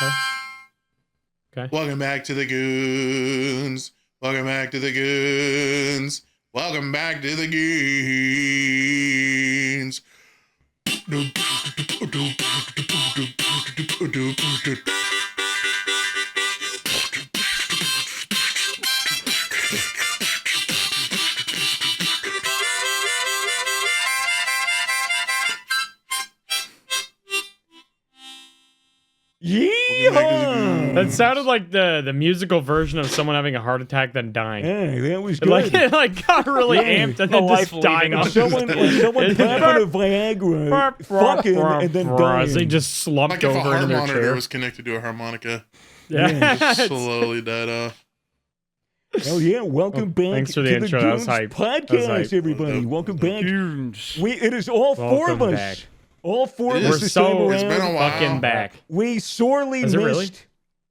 Okay. Welcome back to the Goons. Welcome back to the Goons. Welcome back to the Goons. Yeehaw! That sounded like the musical version of someone having a heart attack then dying. Hey, that was It good. like got really amped and then just dying on someone popping a Viagra, fucking, and then dying. They just slumped Like if a over heart into their monitor chair. was connected to a harmonica. Yeah. Just slowly died off. Oh yeah, welcome back thanks for the to intro. the That was Goons hype. That was podcast, hype. everybody. Welcome back. Goons. It is all four of Welcome us. back. All four of It us is. this We're time so It's been a around. while. fucking back. We sorely Is it missed really?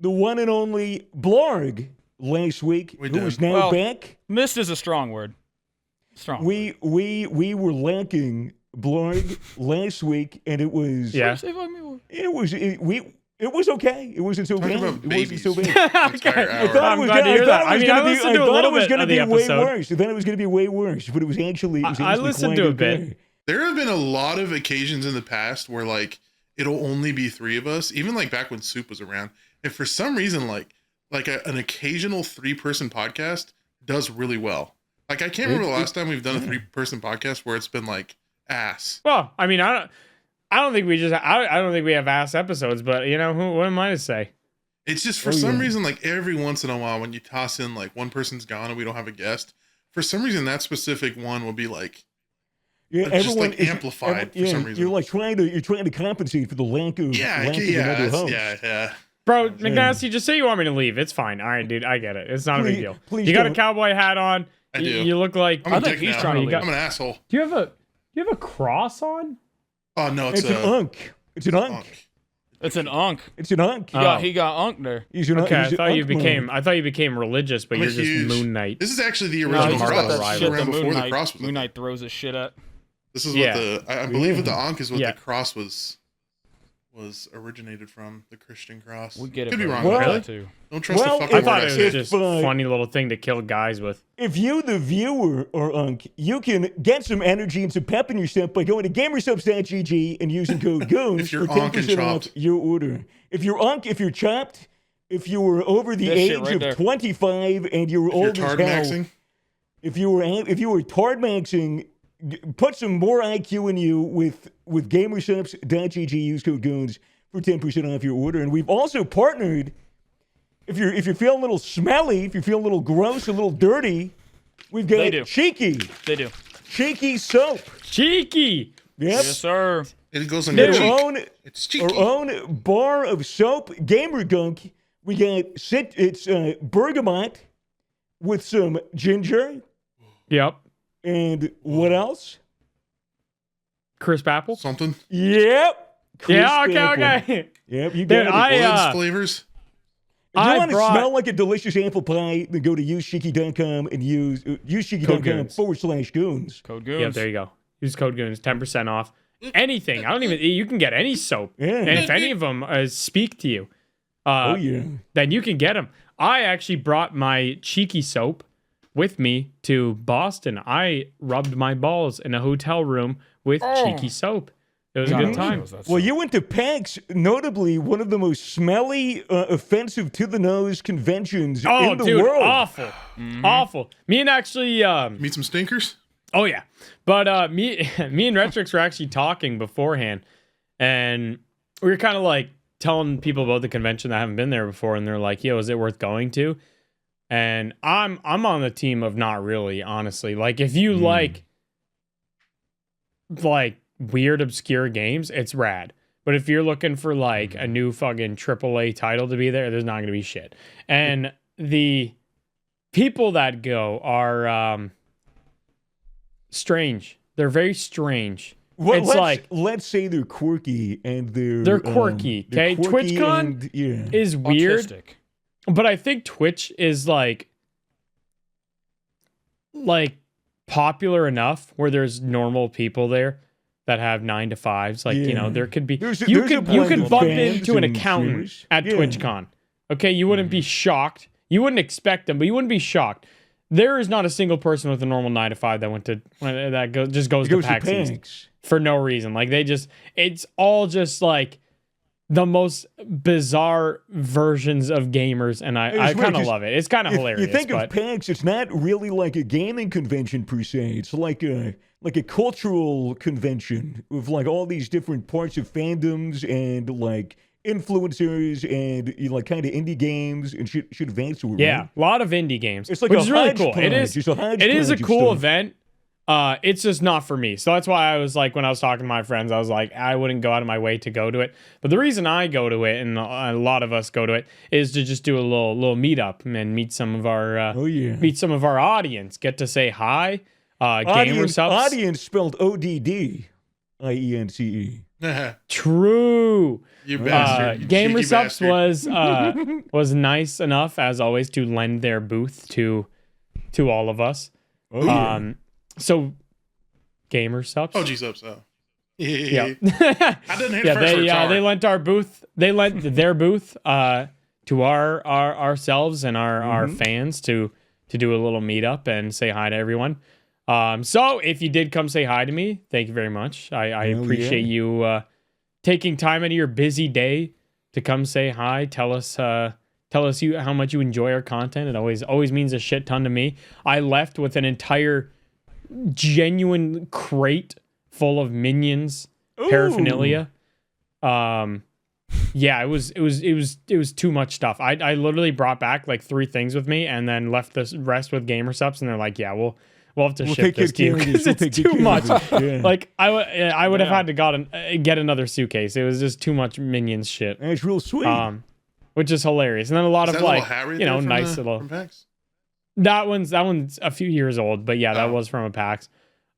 the one and only Blarg last week, We who did. is now Well, back. Missed is a strong word. Strong. We were lacking Blarg last week, and it was Yeah. It was okay. It wasn't so Talking bad. about It wasn't so babies. bad. Entire I hour. thought I'm it was glad to hear that. I I mean, I listened to a little bit of the way episode. worse. I thought it was going to be way worse, but it was actually. I listened to a bit. There have been a lot of occasions in the past where like it'll only be three of us, even like back when Soup was around. And for some reason, an occasional 3-person podcast does really well. Like I can't remember the last time we've done a 3-person podcast where it's been like ass. Well, I mean, I don't think we have ass episodes, but you know, what am I to say? It's just for some reason, like every once in a while when you toss in like one person's gone and we don't have a guest, for some reason that specific one will be like just like amplified for some reason. You're like trying to compensate for the lack of another host. Yeah. Bro, McNasty, just say you want me to leave. It's fine. All right, dude, I get it. It's not a big deal. Please You got a don't. cowboy hat on. I do. You look like. I'm a think dick he's now. trying to leave. I'm an asshole. Do you have a cross on? Oh no, It's an unk. It's an unk. It's an unk. It's an unk. He got unk there. He's an, Okay, he's I an thought you became religious, but I'm a you're just huge- Moon Knight. This is actually the No, original he's just got cross. that This shit was that around before the cross was. Moon Knight throws his shit at. This is Yeah. what I believe what the ankh is what Yeah. the cross was originated from, the Christian cross. We get it. Could be bro. wrong We about get Really? it too. Don't trust Well, the I fucking thought word it I was said. just a funny little thing to kill guys with. If you, the viewer, are unk, you can get some energy and some pep in your step by going to gamersubs.gg and using code GOONS If you're for unk and 10% off chopped. your order. If you're unk, if you're chopped, if you were over the This shit age right of there. 25 and you were If you're old as tard hell, maxing, if you were tard maxing, put some more IQ in you with gamersubs.gg. Use code GOONS for 10% off your order. And we've also partnered. If you're feeling a little smelly, if you're feeling a little gross, a little dirty, we've got They do. Cheeky They do. soap. Cheeky. Yep. Yes, sir. it goes on Get your our cheek. own It's cheeky. own bar of soap, Gamer Gunk. We got it's bergamot with some ginger Yep. and what else? Crisp apple. Something. Yep. Yeah. Crisp apple. Okay. Yep, you Dude, got it. Blends, flavors. If you I want to brought- smell like a delicious apple pie, then go to usecheeky.com and use Code usecheeky.com Goons. /goons. Code Yep. Goons. There you go. Use code Goons, 10% off. Anything. I don't even. You can get any soap, Yeah. and if any of them speak to you, Oh yeah. then you can get them. I actually brought my cheeky soap with me to Boston. I rubbed my balls in a hotel room with cheeky soap. It was a good time. Well, you went to PAX, notably one of the most smelly, offensive to the nose conventions Oh, in the dude, world. awful, awful. Me and actually, Meet some stinkers. oh yeah, but me and Retrix were actually talking beforehand, and we were kind of like telling people about the convention that haven't been there before, and they're like, "Yo, is it worth going to?" And I'm on the team of not really, honestly. Like if you like weird obscure games, it's rad. But if you're looking for like a new fucking AAA title to be there, there's not gonna be shit. And the people that go are strange. They're very strange. Well, It's let's say they're quirky and They're quirky, they're okay? quirky TwitchCon and, yeah. is weird, Autistic. but I think Twitch is like popular enough where there's normal people there that have 9 to 5s. Like, you know, Yeah. there could be There's you a could blend bump of fans into an and accountant streamers. at Yeah. TwitchCon. Okay, you wouldn't be shocked. You wouldn't expect them, but you wouldn't be shocked. There is not a single person with a normal 9 to 5 that just goes It to goes to PAX East PAX. for no reason. Like it's all just like the most bizarre versions of gamers, and I It's kind weird of 'cause love it. It's kind of If hilarious. you think but of PAX, it's not really like a gaming convention per se. It's like a cultural convention with like all these different parts of fandoms and like influencers and like kind of indie games and shit advance to it. yeah, Right? a lot of indie games, It's like which a is really cool. hodgepodge. It's a It is a hodgepodge of cool stuff. event. It's just not for me. So that's why I was like, when I was talking to my friends, I was like, I wouldn't go out of my way to go to it. But the reason I go to it, and a lot of us go to it, is to just do a little meetup and meet some of our meet some of our audience, get to say hi. Gamer subs. Audience spelled ODDIENCE. True. You bastard. you Gamer cheeky subs bastard. was nice enough as always to lend their booth to all of us. Oh, yeah. So Gamer subs. Oh, geez, up so. Yeah. I didn't hit Yeah, first for tar. they lent our booth. They lent their booth to our ourselves and our fans to do a little meetup and say hi to everyone. So if you did come say hi to me, thank you very much. I appreciate you taking time out of your busy day to come say hi. Tell us how much you enjoy our content. It always means a shit ton to me. I left with an entire genuine crate full of Minions paraphernalia. Yeah, it was too much stuff. I literally brought back like 3 things with me and then left the rest with Gamer Subs, and they're like, yeah, we'll have to ship this to you because it's too much. Yeah. Like I would have had to get another suitcase. It was just too much Minions shit. And it's real sweet. Which is hilarious. And then a lot Is of that like, little hat right you know, there from nice the- little. from PAX? That one's a few years old, but yeah, that Oh. was from a PAX.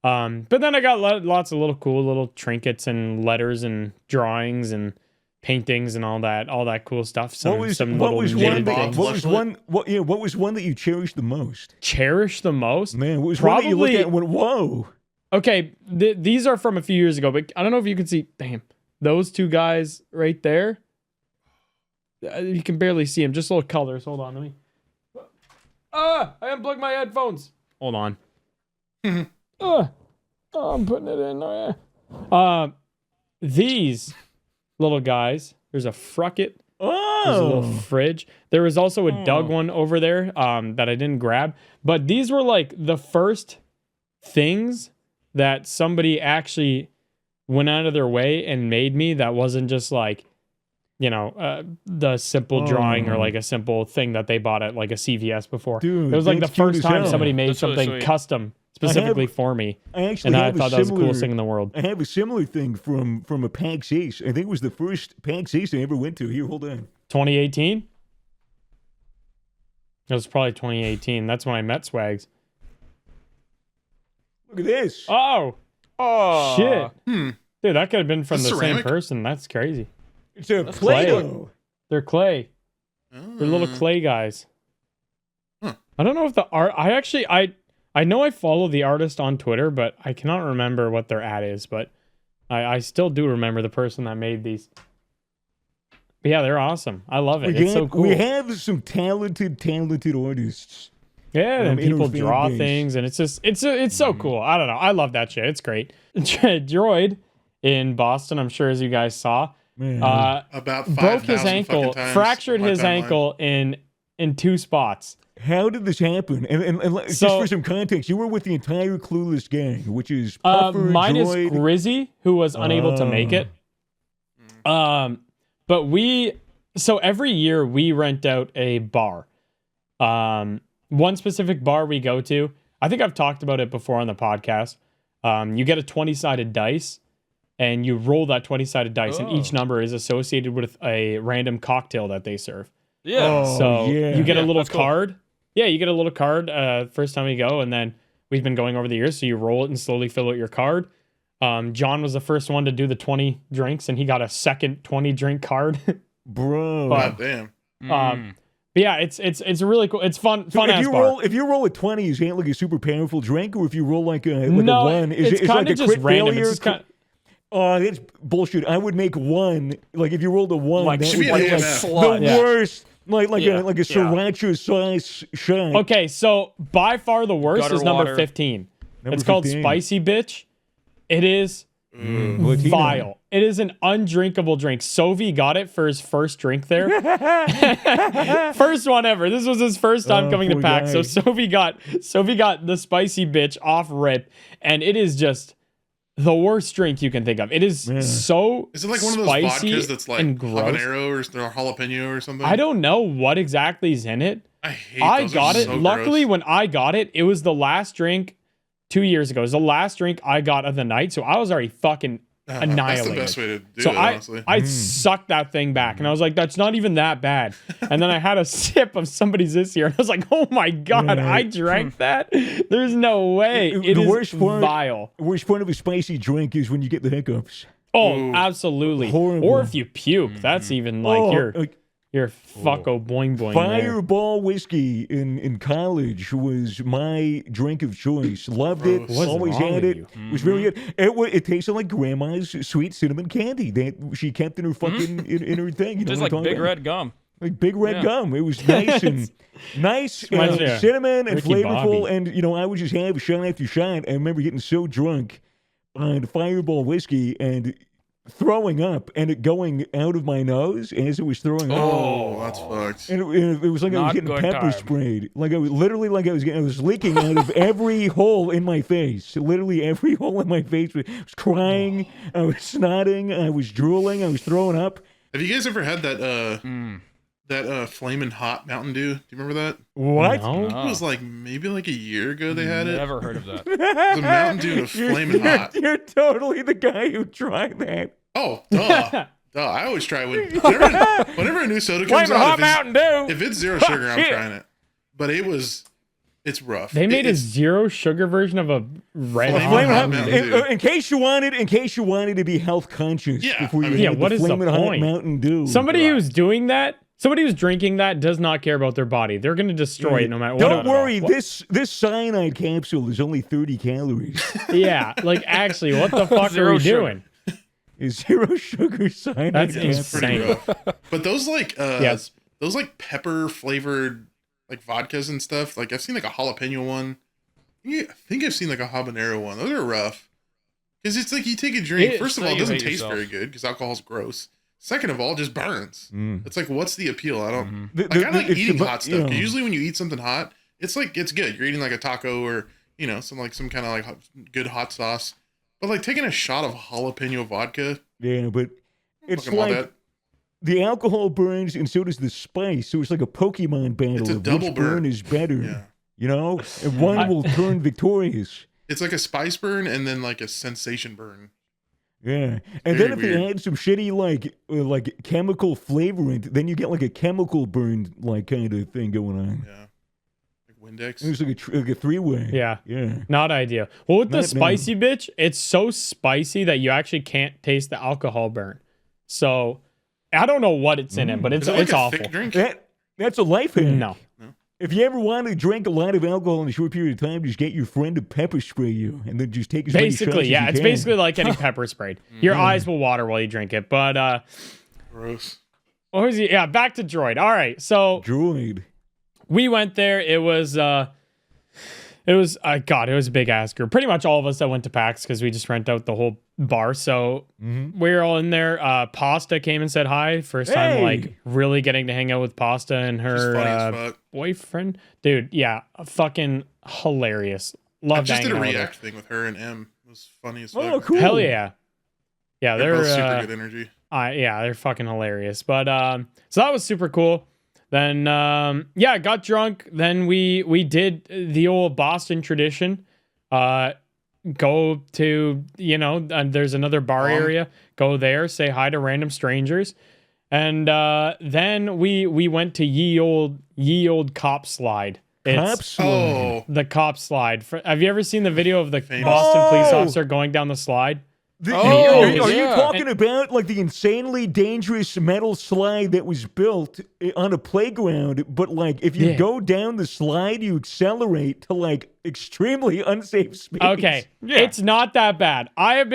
But then I got lots of little cool little trinkets and letters and drawings and paintings and all that cool stuff. what was one knitted that, things. what was one that you cherished the most? Cherish the most? Man, what was one that you looked Probably- at and went, whoa? Okay, these are from a few years ago, but I don't know if you can see. Damn, those 2 guys right there. You can barely see them. Just little colors. Hold on, let me. I unplugged my headphones. Hold on. I'm putting it in. Oh, yeah. These little guys. There's a Frucket. There's a little Oh, fridge. There was also a Doug one over there that I didn't grab. But these were like the first things that somebody actually went out of their way and made me that wasn't just like, you know, the simple drawing or like a simple thing that they bought at like a CVS before. Dude, it was like the that's cute first as time hell. somebody made That's really something sweet. custom specifically for me. I actually And I have thought a that was the similar, coolest thing in the world. I have a similar thing from a PAX East. I think it was the first PAX East I ever went to. Here, hold on. 2018? It was probably 2018. That's when I met Swags. Look at this. Oh, Oh shit. Hmm. Dude, that could have been from That's the same ceramic? person. That's crazy. It's a That's Play-Doh. They're clay. They're little clay guys. Huh. I don't know if the art. I know I follow the artist on Twitter, but I cannot remember what their ad is. But I still do remember the person that made these. But yeah, they're awesome. I love it. It's so cool. We have some talented artists. Yeah, and in our people fan draw base. things, and it's just it's so cool. I don't know. I love that shit. It's great. Droid in Boston, I'm sure as you guys saw, Man. About 5,000 broke his fucking ankle, times fractured my his timeline. ankle in 2 spots. How did this happen? And just So- for some context, you were with the entire Clueless gang, which is Puffer, Minus Droid. Grizzy, who was unable to make it. But so every year we rent out a bar. One specific bar we go to, I think I've talked about it before on the podcast. You get a 20-sided dice, and you roll that 20-sided dice, and each number is associated with a random cocktail that they serve. yeah. Oh, So yeah. you get a Yeah, little that's cool. card. Yeah, you get a little card first time you go, and then we've been going over the years, so you roll it and slowly fill out your card. John was the first one to do the 20 drinks, and he got a second 20 drink card. Bro. God damn. But yeah, it's really cool. It's fun So ass bar. if you roll a 20, is it like a super powerful drink, or if you roll like a No, one, it's it kind like a of just crit random. failure? It's just kind. Oh, that's bullshit. I would make one. Like if you rolled a one, Like, that should would be be an like AMF. the Yeah. worst. Like Yeah. a sriracha sauce shot. Okay, so by far the worst Gutter is number water. 15. Number It's called 15. Spicy Bitch. It is Latino. vile. It is an undrinkable drink. Sovi got it for his first drink there. First one ever. This was his first time coming to poor PAX. So guy. Sovi got the Spicy Bitch off rip, and it is just the worst drink you can think of. It is so Is it like one of those spicy vodkas that's like and gross. habanero or jalapeno or something? I don't know what exactly is in it. I hate I those. got They're it. so Luckily, gross. when I got it, it was the last drink 2 years ago. It was the last drink I got of the night. So I was already fucking That's annihilated. the best way to do So it, I honestly. sucked that thing back, and I was like, "That's not even that bad." And then I had a sip of somebody's this year, and I was like, "Oh my god, I drank that? There's no way." It The is worst part- vile. The worst part of a spicy drink is when you get the hiccups. Oh, Ooh. absolutely. Horrible. Or if you puke, that's even like you're fucko boing boing. there. Fireball whiskey in college was my drink of choice. Loved it. Gross. What's Always wrong had with it. you? Was really good. It tasted like grandma's sweet cinnamon candy that she kept in her fucking in her thing. You know Just what like I'm big talking red gum. about? Like big red Yeah. gum. It was nice and Reminds me of cinnamon and Ricky flavorful. Bobby. And I would just have shot after shot. I remember getting so drunk on Fireball whiskey and throwing up and it going out of my nose as it was throwing up. Oh, that's fucked. And it was like I was Not getting good pepper time. sprayed. Like I was literally like I was leaking out of every hole in my face. Literally every hole in my face. I was crying. I was snotting. I was drooling. I was throwing up. Have you guys ever had that flaming hot Mountain Dew? Do you remember that? What? No? It was like maybe like a year ago they had it. Never heard of that. It was a Mountain Dew and a flaming hot. You're totally the guy who tried that. Oh, duh. Duh. I always try whenever a new soda comes Flaming hot out. Mountain Dew. If it's zero sugar, I'm shit. trying it. But it's rough. They made a It's zero sugar version of a red Flaming hot hot Mountain Mountain Dew. Dew. In case you wanted to be health conscious Yeah, before you I mean- had Yeah, what the is the flaming hot point? Mountain Dew. Somebody who's doing that, somebody who's drinking that does not care about their body. They're going to destroy it no matter what. Don't worry, this cyanide capsule is only 30 calories. Yeah, like actually, what the fuck are Zero we sugar. doing? Is zero sugar cyanide That's capsule. It's pretty insane. rough. But those like Yes. those like pepper flavored like vodkas and stuff. Like I've seen like a jalapeno one. Yeah, I think I've seen like a habanero one. Those are rough. Because it's like you take a drink. First of all, it you doesn't hate taste yourself. very good because alcohol's gross. Second of all, it just burns. Mm. It's like, what's the appeal? I don't. Mm-hmm. The- I like it's eating the- hot you stuff. know, 'Cause usually when you eat something hot, it's like it's good. You're eating like a taco or some kind of like good hot sauce. But like taking a shot of jalapeno vodka, Yeah, but it's fucking love like that. the alcohol burns and so does the spice. So it's like a Pokemon battle It's a of double which burn burn. is better. Yeah. You know? And one will turn victorious. It's like a spice burn and then like a sensation burn. Yeah, and Very then if they weird. add some shitty like chemical flavorant, then you get like a chemical burn like kind of thing going on. Yeah. Like Windex. It's like a three-way. Yeah. Yeah. Not ideal. Well, with the Not- spicy bitch, it's so spicy that you actually can't taste the alcohol burn. So I don't know what it's in it, but Is it's it like it's a awful. thick drink? That's a life hack. No. If you ever want to drink a lot of alcohol in a short period of time, just get your friend to pepper spray you, and then just take as many shots Basically, as yeah, you it's can. basically like getting pepper sprayed. Your eyes will water while you drink it. But Gross. what was it? Yeah, back to Droid. All right, so Droid. we went there. It was God, it was a big ass group. Pretty much all of us that went to PAX because we just rent out the whole bar. So we were all in there. Pasta came and said hi. First time Hey! like really getting to hang out with Pasta and She's her funny as fuck. boyfriend. Dude, yeah, fucking hilarious. I Loved just did hanging a out with her. react thing with her and M. It was funny as fuck. Oh, cool. Hell yeah. Yeah, They're they're both super good energy. yeah, they're fucking hilarious. But so that was super cool. Then yeah, got drunk. Then we did the old Boston tradition. Go to, there's another bar area. Go there, say hi to random strangers. And then we went to ye old cop slide. Cops. Oh, The cop slide. Have you ever seen the video of the Famous. Boston police Oh! officer going down the slide? Oh, are you yeah. talking about like the insanely dangerous metal slide that was built on a playground? But like, if you Yeah. go down the slide, you accelerate to like extremely unsafe speeds. Okay, Yeah. it's not that bad. I've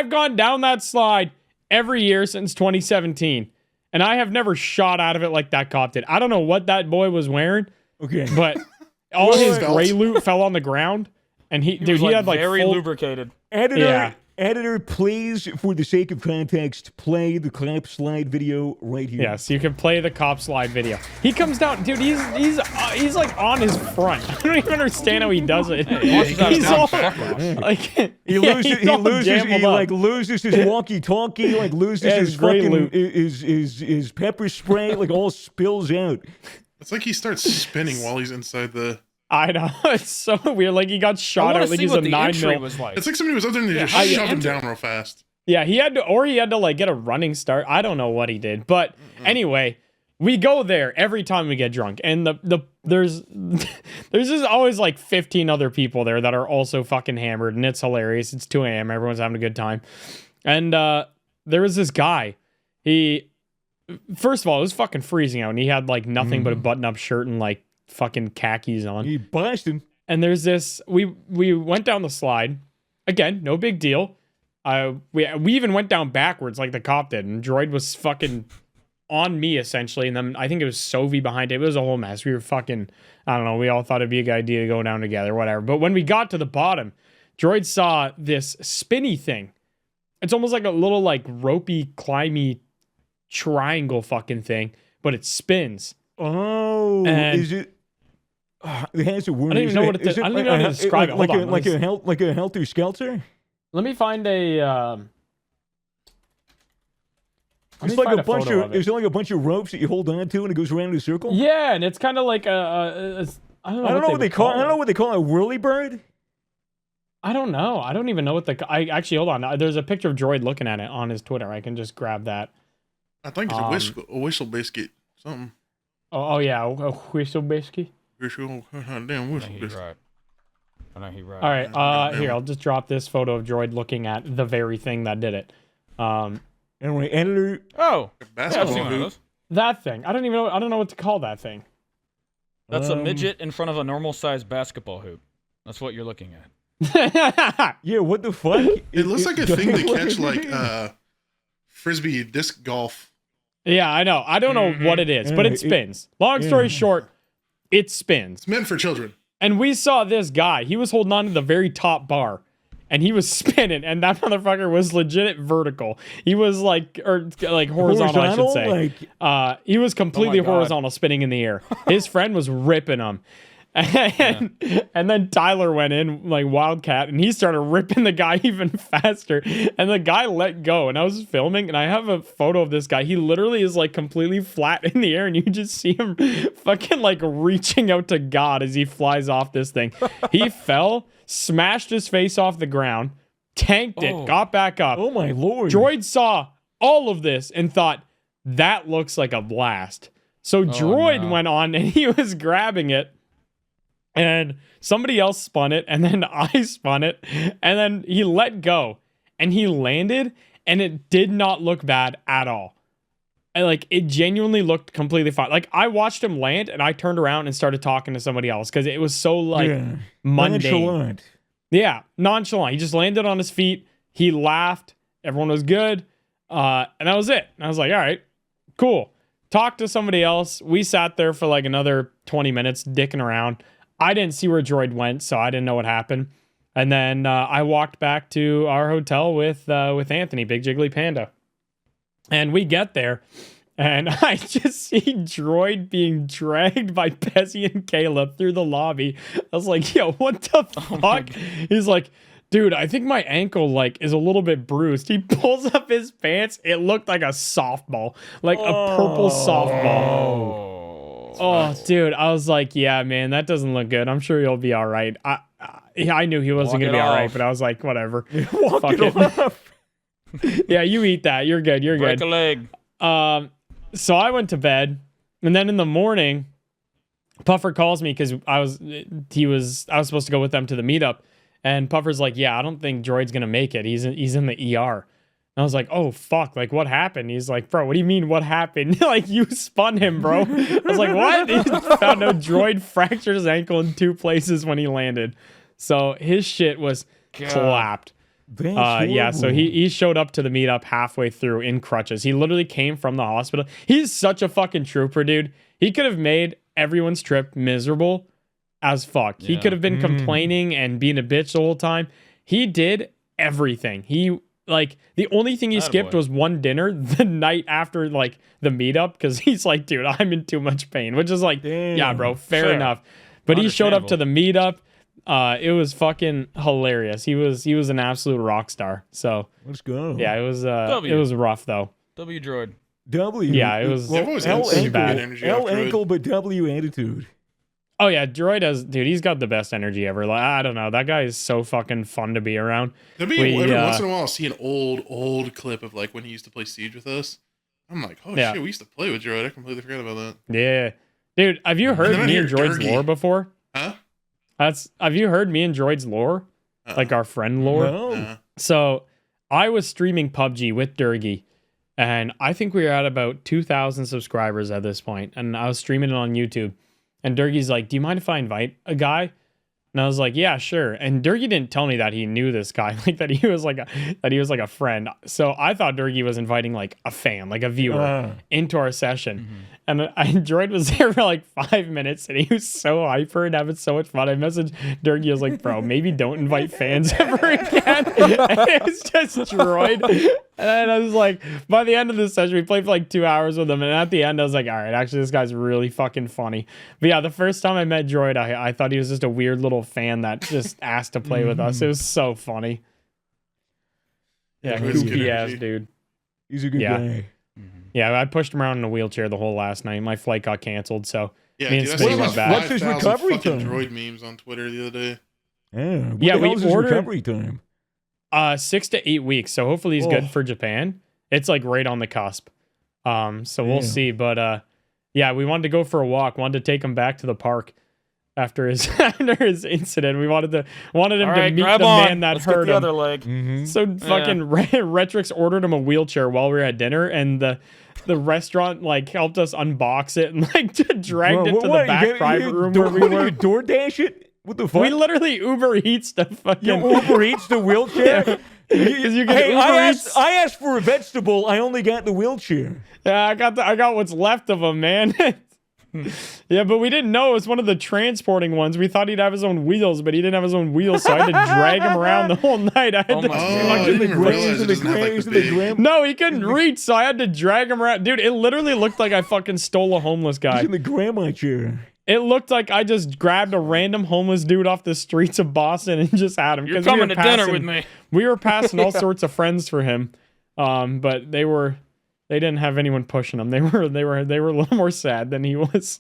gone down that slide every year since 2017, and I have never shot out of it like that cop did. I don't know what that boy was wearing, Okay. but all his Belt. gray loot fell on the ground, and he was, had like very full, lubricated. Editor, please, for the sake of context, play the clap slide video right here. Yes, you can play the cop slide video. He comes down, dude. He's like on his front. I don't even understand how he does it. He's all like He loses his walkie-talkie, like loses Yeah, his his gray fucking loot. his pepper spray, like all spills out. It's like he starts spinning while he's inside the. I know, it's so weird. Like he got I shot want out to like see he's what a the 9 entry mil. was like. It's like somebody was out there and they just I- shoved him down real fast. Yeah, he had to like get a running start. I don't know what he did, but anyway, we go there every time we get drunk, and there's just always like 15 other people there that are also fucking hammered, and it's hilarious. It's 2 a.m. Everyone's having a good time, and there was this guy. First of all, it was fucking freezing out, and he had like nothing but a button-up shirt and like fucking khakis on. He blasted. And there's this. We went down the slide again, no big deal. We even went down backwards like the cop did, and Droid was fucking on me essentially, and then I think it was Sovi behind it. It was a whole mess. We were fucking, I don't know. We all thought it'd be a good idea to go down together, whatever. But when we got to the bottom, Droid saw this spinny thing. It's almost like a little like ropey, climby triangle fucking thing, but it spins. Oh, And- is it? It has a word. I don't even know what it is. I don't even know how to describe it. Hold on, let me like a helter skelter. Let me find a. Let It's me like find a bunch photo of. of it. Is it like a bunch of ropes that you hold on to and it goes around in a circle? Yeah, and it's kind of like I don't know what they call. I don't know what they call a whirly bird. I don't know. I don't even know what I actually hold on. There's a picture of Droid looking at it on his Twitter. I can just grab that. I think it's a whistle biscuit. Something. Oh yeah, a whistle biscuit. Damn I whistle know he's biscuit. right. I know he's right. All right, goddamn. here I'll just drop this photo of Droid looking at the very thing that did it. Anyway, editor. Oh, yeah, I've Basketball seen one of hoop. those. That thing. I don't know what to call that thing. That's a Um, midget in front of a normal-sized basketball hoop. That's what you're looking at. Yeah, what the fuck? It looks like a thing to catch like frisbee disc golf. Yeah, I know. I don't know what it is, but Yeah, it spins. Long story short, it spins. It's meant for children. And we saw this guy. He was holding on to the very top bar, and he was spinning, and that motherfucker was legit vertical. He was like horizontal, I should say. He was completely God. horizontal, spinning in the air. His friend was ripping him. And then Tyler went in like Wildcat, and he started ripping the guy even faster. And the guy let go, and I was filming, and I have a photo of this guy. He literally is like completely flat in the air, and you just see him fucking like reaching out to God as he flies off this thing. He fell, smashed his face off the ground, tanked it, got back up. Oh my lord. Droid saw all of this and thought, that looks like a blast. So Droid went on, and he was grabbing it. And somebody else spun it, and then I spun it, and then he let go, and he landed, and it did not look bad at all. It genuinely looked completely fine. Like, I watched him land, and I turned around and started talking to somebody else, because it was so, mundane. Nonchalant. Yeah, nonchalant. He just landed on his feet, he laughed, everyone was good, and that was it. And I was like, all right, cool. Talked to somebody else. We sat there for like another 20 minutes, dicking around. I didn't see where Droid went, so I didn't know what happened. And then I walked back to our hotel with Anthony, Big Jiggly Panda. And we get there, and I just see Droid being dragged by Pezzy and Caleb through the lobby. I was like, yo, what the fuck? He's like, dude, I think my ankle is a little bit bruised. He pulls up his pants. It looked like a softball, like a purple softball. Oh, dude, I was like, yeah, man, that doesn't look good. I'm sure you'll be all right. I knew he wasn't going to be all right, but I was like, whatever. Walk Fuck it off. Yeah, you eat that. You're good. You're Break good. a leg. So I went to bed, and then in the morning, Puffer calls me because I was supposed to go with them to the meetup, And Puffer's like, yeah, I don't think Droid's gonna make it. He's in the ER. And I was like, oh fuck, like what happened? He's like, bro, what do you mean what happened? Like you spun him, bro. I was like, what? He found out Droid fractured his ankle in 2 places when he landed. So his shit was clapped. Yeah, so he showed up to the meetup halfway through in crutches. He literally came from the hospital. He's such a fucking trooper, dude. He could have made everyone's trip miserable as fuck. He could have been complaining and being a bitch the whole time. He did everything. He like the only thing he skipped was one dinner the night after like the meetup because he's like, dude, I'm in too much pain, which is like, yeah, bro, fair enough. But he showed up to the meetup. It was fucking hilarious. He was an absolute rock star. So let's go. Yeah, it was rough though. W Droid. W. Yeah, it was L ankle, but W attitude. Oh yeah, Droid dude, he's got the best energy ever. Like, I don't know, that guy is so fucking fun to be around. Every once in a while I'll see an old clip of like when he used to play Siege with us. I'm like, oh shit, we used to play with Droid. I completely forgot about that. Yeah. Dude, have you heard me and Droid's lore before? Huh? Have you heard me and Droid's lore? Like our friend lore? No. So I was streaming PUBG with Durgy, and I think we were at about 2,000 subscribers at this point, and I was streaming it on YouTube. And Durgy's like, do you mind if I invite a guy? And I was like, yeah, sure. And Durgy didn't tell me that he knew this guy, like that he was like a friend. So I thought Durgy was inviting like a fan, like a viewer into our session. And Droid was there for like 5 minutes and he was so hyper and having so much fun. I messaged Durgy, I was like, bro, maybe don't invite fans ever again. And it was just Droid. And I was like, by the end of the session, we played for like 2 hours with him. And at the end, I was like, all right, actually, this guy's really fucking funny. But yeah, the first time I met Droid, I thought he was just a weird little fan that just asked to play with us. It was so funny. Yeah, goofy ass dude. He's a good guy. Yeah, I pushed him around in a wheelchair the whole last night. My flight got canceled, so yeah, me and Smitty went back. What's his recovery time? Droid memes on Twitter the other day. Yeah, we ordered recovery time. 6 to 8 weeks. So hopefully he's good for Japan. It's like right on the cusp. So we'll see. But yeah, we wanted to go for a walk. Wanted to take him back to the park after his incident. We wanted him to meet the man that hurt him. The other leg. So fucking Retrix ordered him a wheelchair while we were at dinner, and the restaurant like helped us unbox it and like dragged it to the back private room where we were. DoorDash it? What the fuck? We literally Uber Eats the fucking Uber Eats the wheelchair. I asked for a vegetable. I only got the wheelchair. Yeah, I got what's left of him, man. Yeah, but we didn't know it was one of the transporting ones. We thought he'd have his own wheels, but he didn't have his own wheels, so I had to drag him around the whole night. I had No, he couldn't reach, so I had to drag him around. Dude, it literally looked like I fucking stole a homeless guy. He's in the grandma chair. It looked like I just grabbed a random homeless dude off the streets of Boston and just had him. You're coming to dinner with me. We were passing all sorts of friends for him, but they didn't have anyone pushing them. They were a little more sad than he was.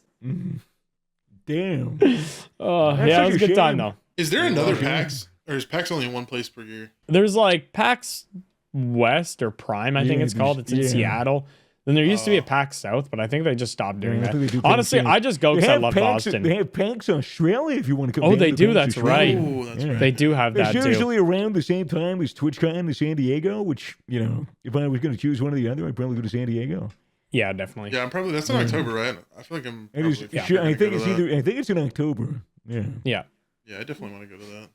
Damn. Yeah, it was a good time though. Is there another PAX, or is PAX only one place per year? There's like PAX West or Prime, I think it's called. It's in Seattle. Then there used to be a PAX South, but I think they just stopped doing that. Honestly, I just go because I love Boston. They have PAX Australia if you want to come. Oh, they do. That's right. They do have that too. It's usually around the same time as TwitchCon in San Diego, which, you know, if I was going to choose one or the other, I'd probably go to San Diego. Yeah, definitely. Yeah, that's in October, right? I feel like I'm. I think it's in October. Yeah. Yeah. Yeah, I definitely want to go to that.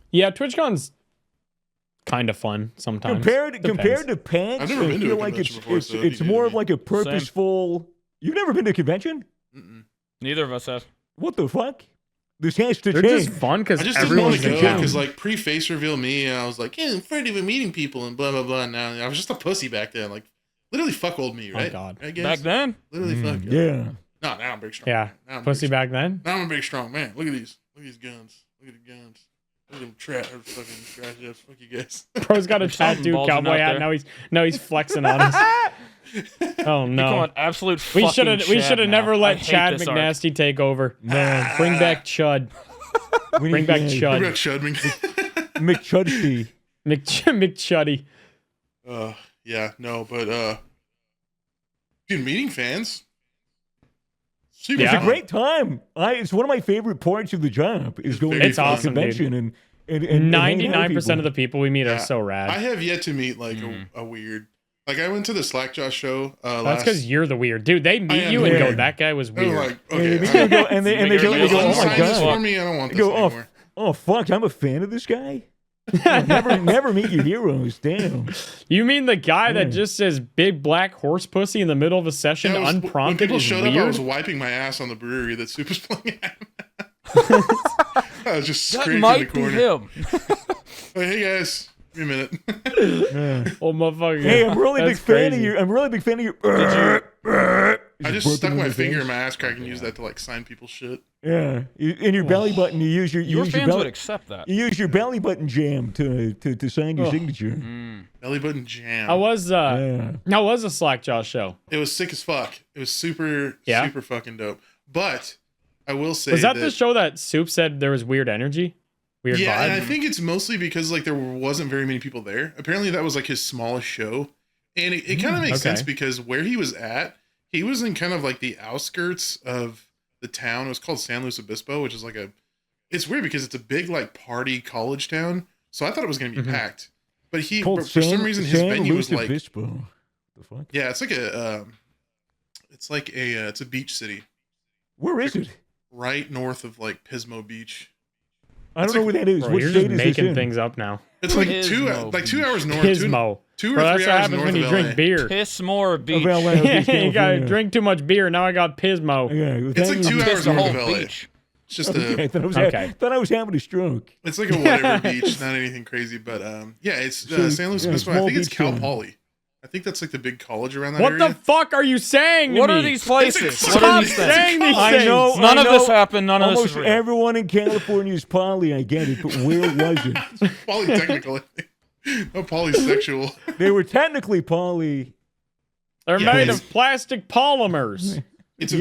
Yeah, TwitchCon's kind of fun sometimes. Compared to PAX, I've never been to a convention before, it's more of like a purposeful. Same. You've never been to a convention? Neither of us have. What the fuck? This has to change. They're just fun because everyone's going because like pre-face reveal me, I was like, yeah, I'm afraid of meeting people and blah blah blah. Now I was just a pussy back then, like literally fuck old me, right? Oh God. Right, back then, literally fuck. Yeah. No, now I'm big strong. Yeah. Now pussy back then. Now I'm a big strong man. Look at these guns. Look at the guns. Look at them fucking trash ass. Fuck you guys. Bro's got a tattooed cowboy hat. Now he's flexing on us. Oh no! Absolute. We should have never let Chad McNasty take over. Man, bring back Chud. Bring back Chud. Bring back Chud. McChuddy. McChuddy. Yeah, no, but dude, meeting fans. It's a great time. It's one of my favorite parts of the job is going to the convention, and hang out with 99% people. of the people we meet Yeah. are so rad. I have yet to meet like a weird. Like I went to the Slackjaw show. That's because you're the weird dude. They meet am you and go, weird. "That guy was They were weird." like, And okay, they go, and they go, Make oh unsign my this for god. me. I don't want They this go, anymore. oh fuck, I'm a fan of this guy. never meet your heroes. Damn. You mean the guy that Yeah. just says "big black horse pussy" in the middle of a session, Yeah, when unprompted? people Is showed weird? up, I was wiping my ass on the brewery that Soup was playing at. I was just That scraping in the might be corner. him. Like, hey guys, give me a minute. Yeah. Oh motherfucker! Hey, I'm really big That's fan of crazy. you. I'm really big fan of you. I just stuck my finger in my ass crack and used that to like sign people's shit. Yeah, in your belly button, you use your Your use fans your would belly, accept that. you use your belly button jam to sign your signature. Belly button jam. I was Yeah. that was a Slackjaw show. It was sick as fuck. It was super fucking dope. But I will say Was that the show that Soup said there was weird energy, weird Yeah, and I vibe? think it's mostly because like there wasn't very many people there. Apparently that was like his smallest show. And it kind of makes okay. sense because where he was at, he was in kind of like the outskirts of the town. It was called San Luis Obispo, which is like it's weird because it's a big like party college town. So I thought it was going to be packed. But Called for some reason his San venue was Luis like Obispo. The fuck? yeah, it's like it's a beach city Where is it? right north of like Pismo Beach. I don't know where that is. Bro, What you're state just is this making in? things up now. It's like Pismo 2 hours north. Pismo. Two Bro, or that's 3 what hours happens north when you of drink LA. beer. Pissmore Of Beach. LA, you gotta California. drink too much beer. Now I got Pismo. Yeah, It's like 2 hours Piss the north whole of LA. beach. It's just Okay, I a thought Okay. thought I was having a stroke. it's like a whatever beach, not anything crazy, but yeah, it's So, San Luis yeah, Obispo. I small think it's beach Cal town. Poly. I think that's like the big college around that What area. the fuck are you saying to What me? are these places? Stop What are these saying things? these I things. know. None I of know this happened. None of this Almost is real. everyone in California is poly. I get it, but where was it? Polytechnical, I think. No, polysexual. They were technically poly. They're Yeah, made it's- of plastic polymers. It's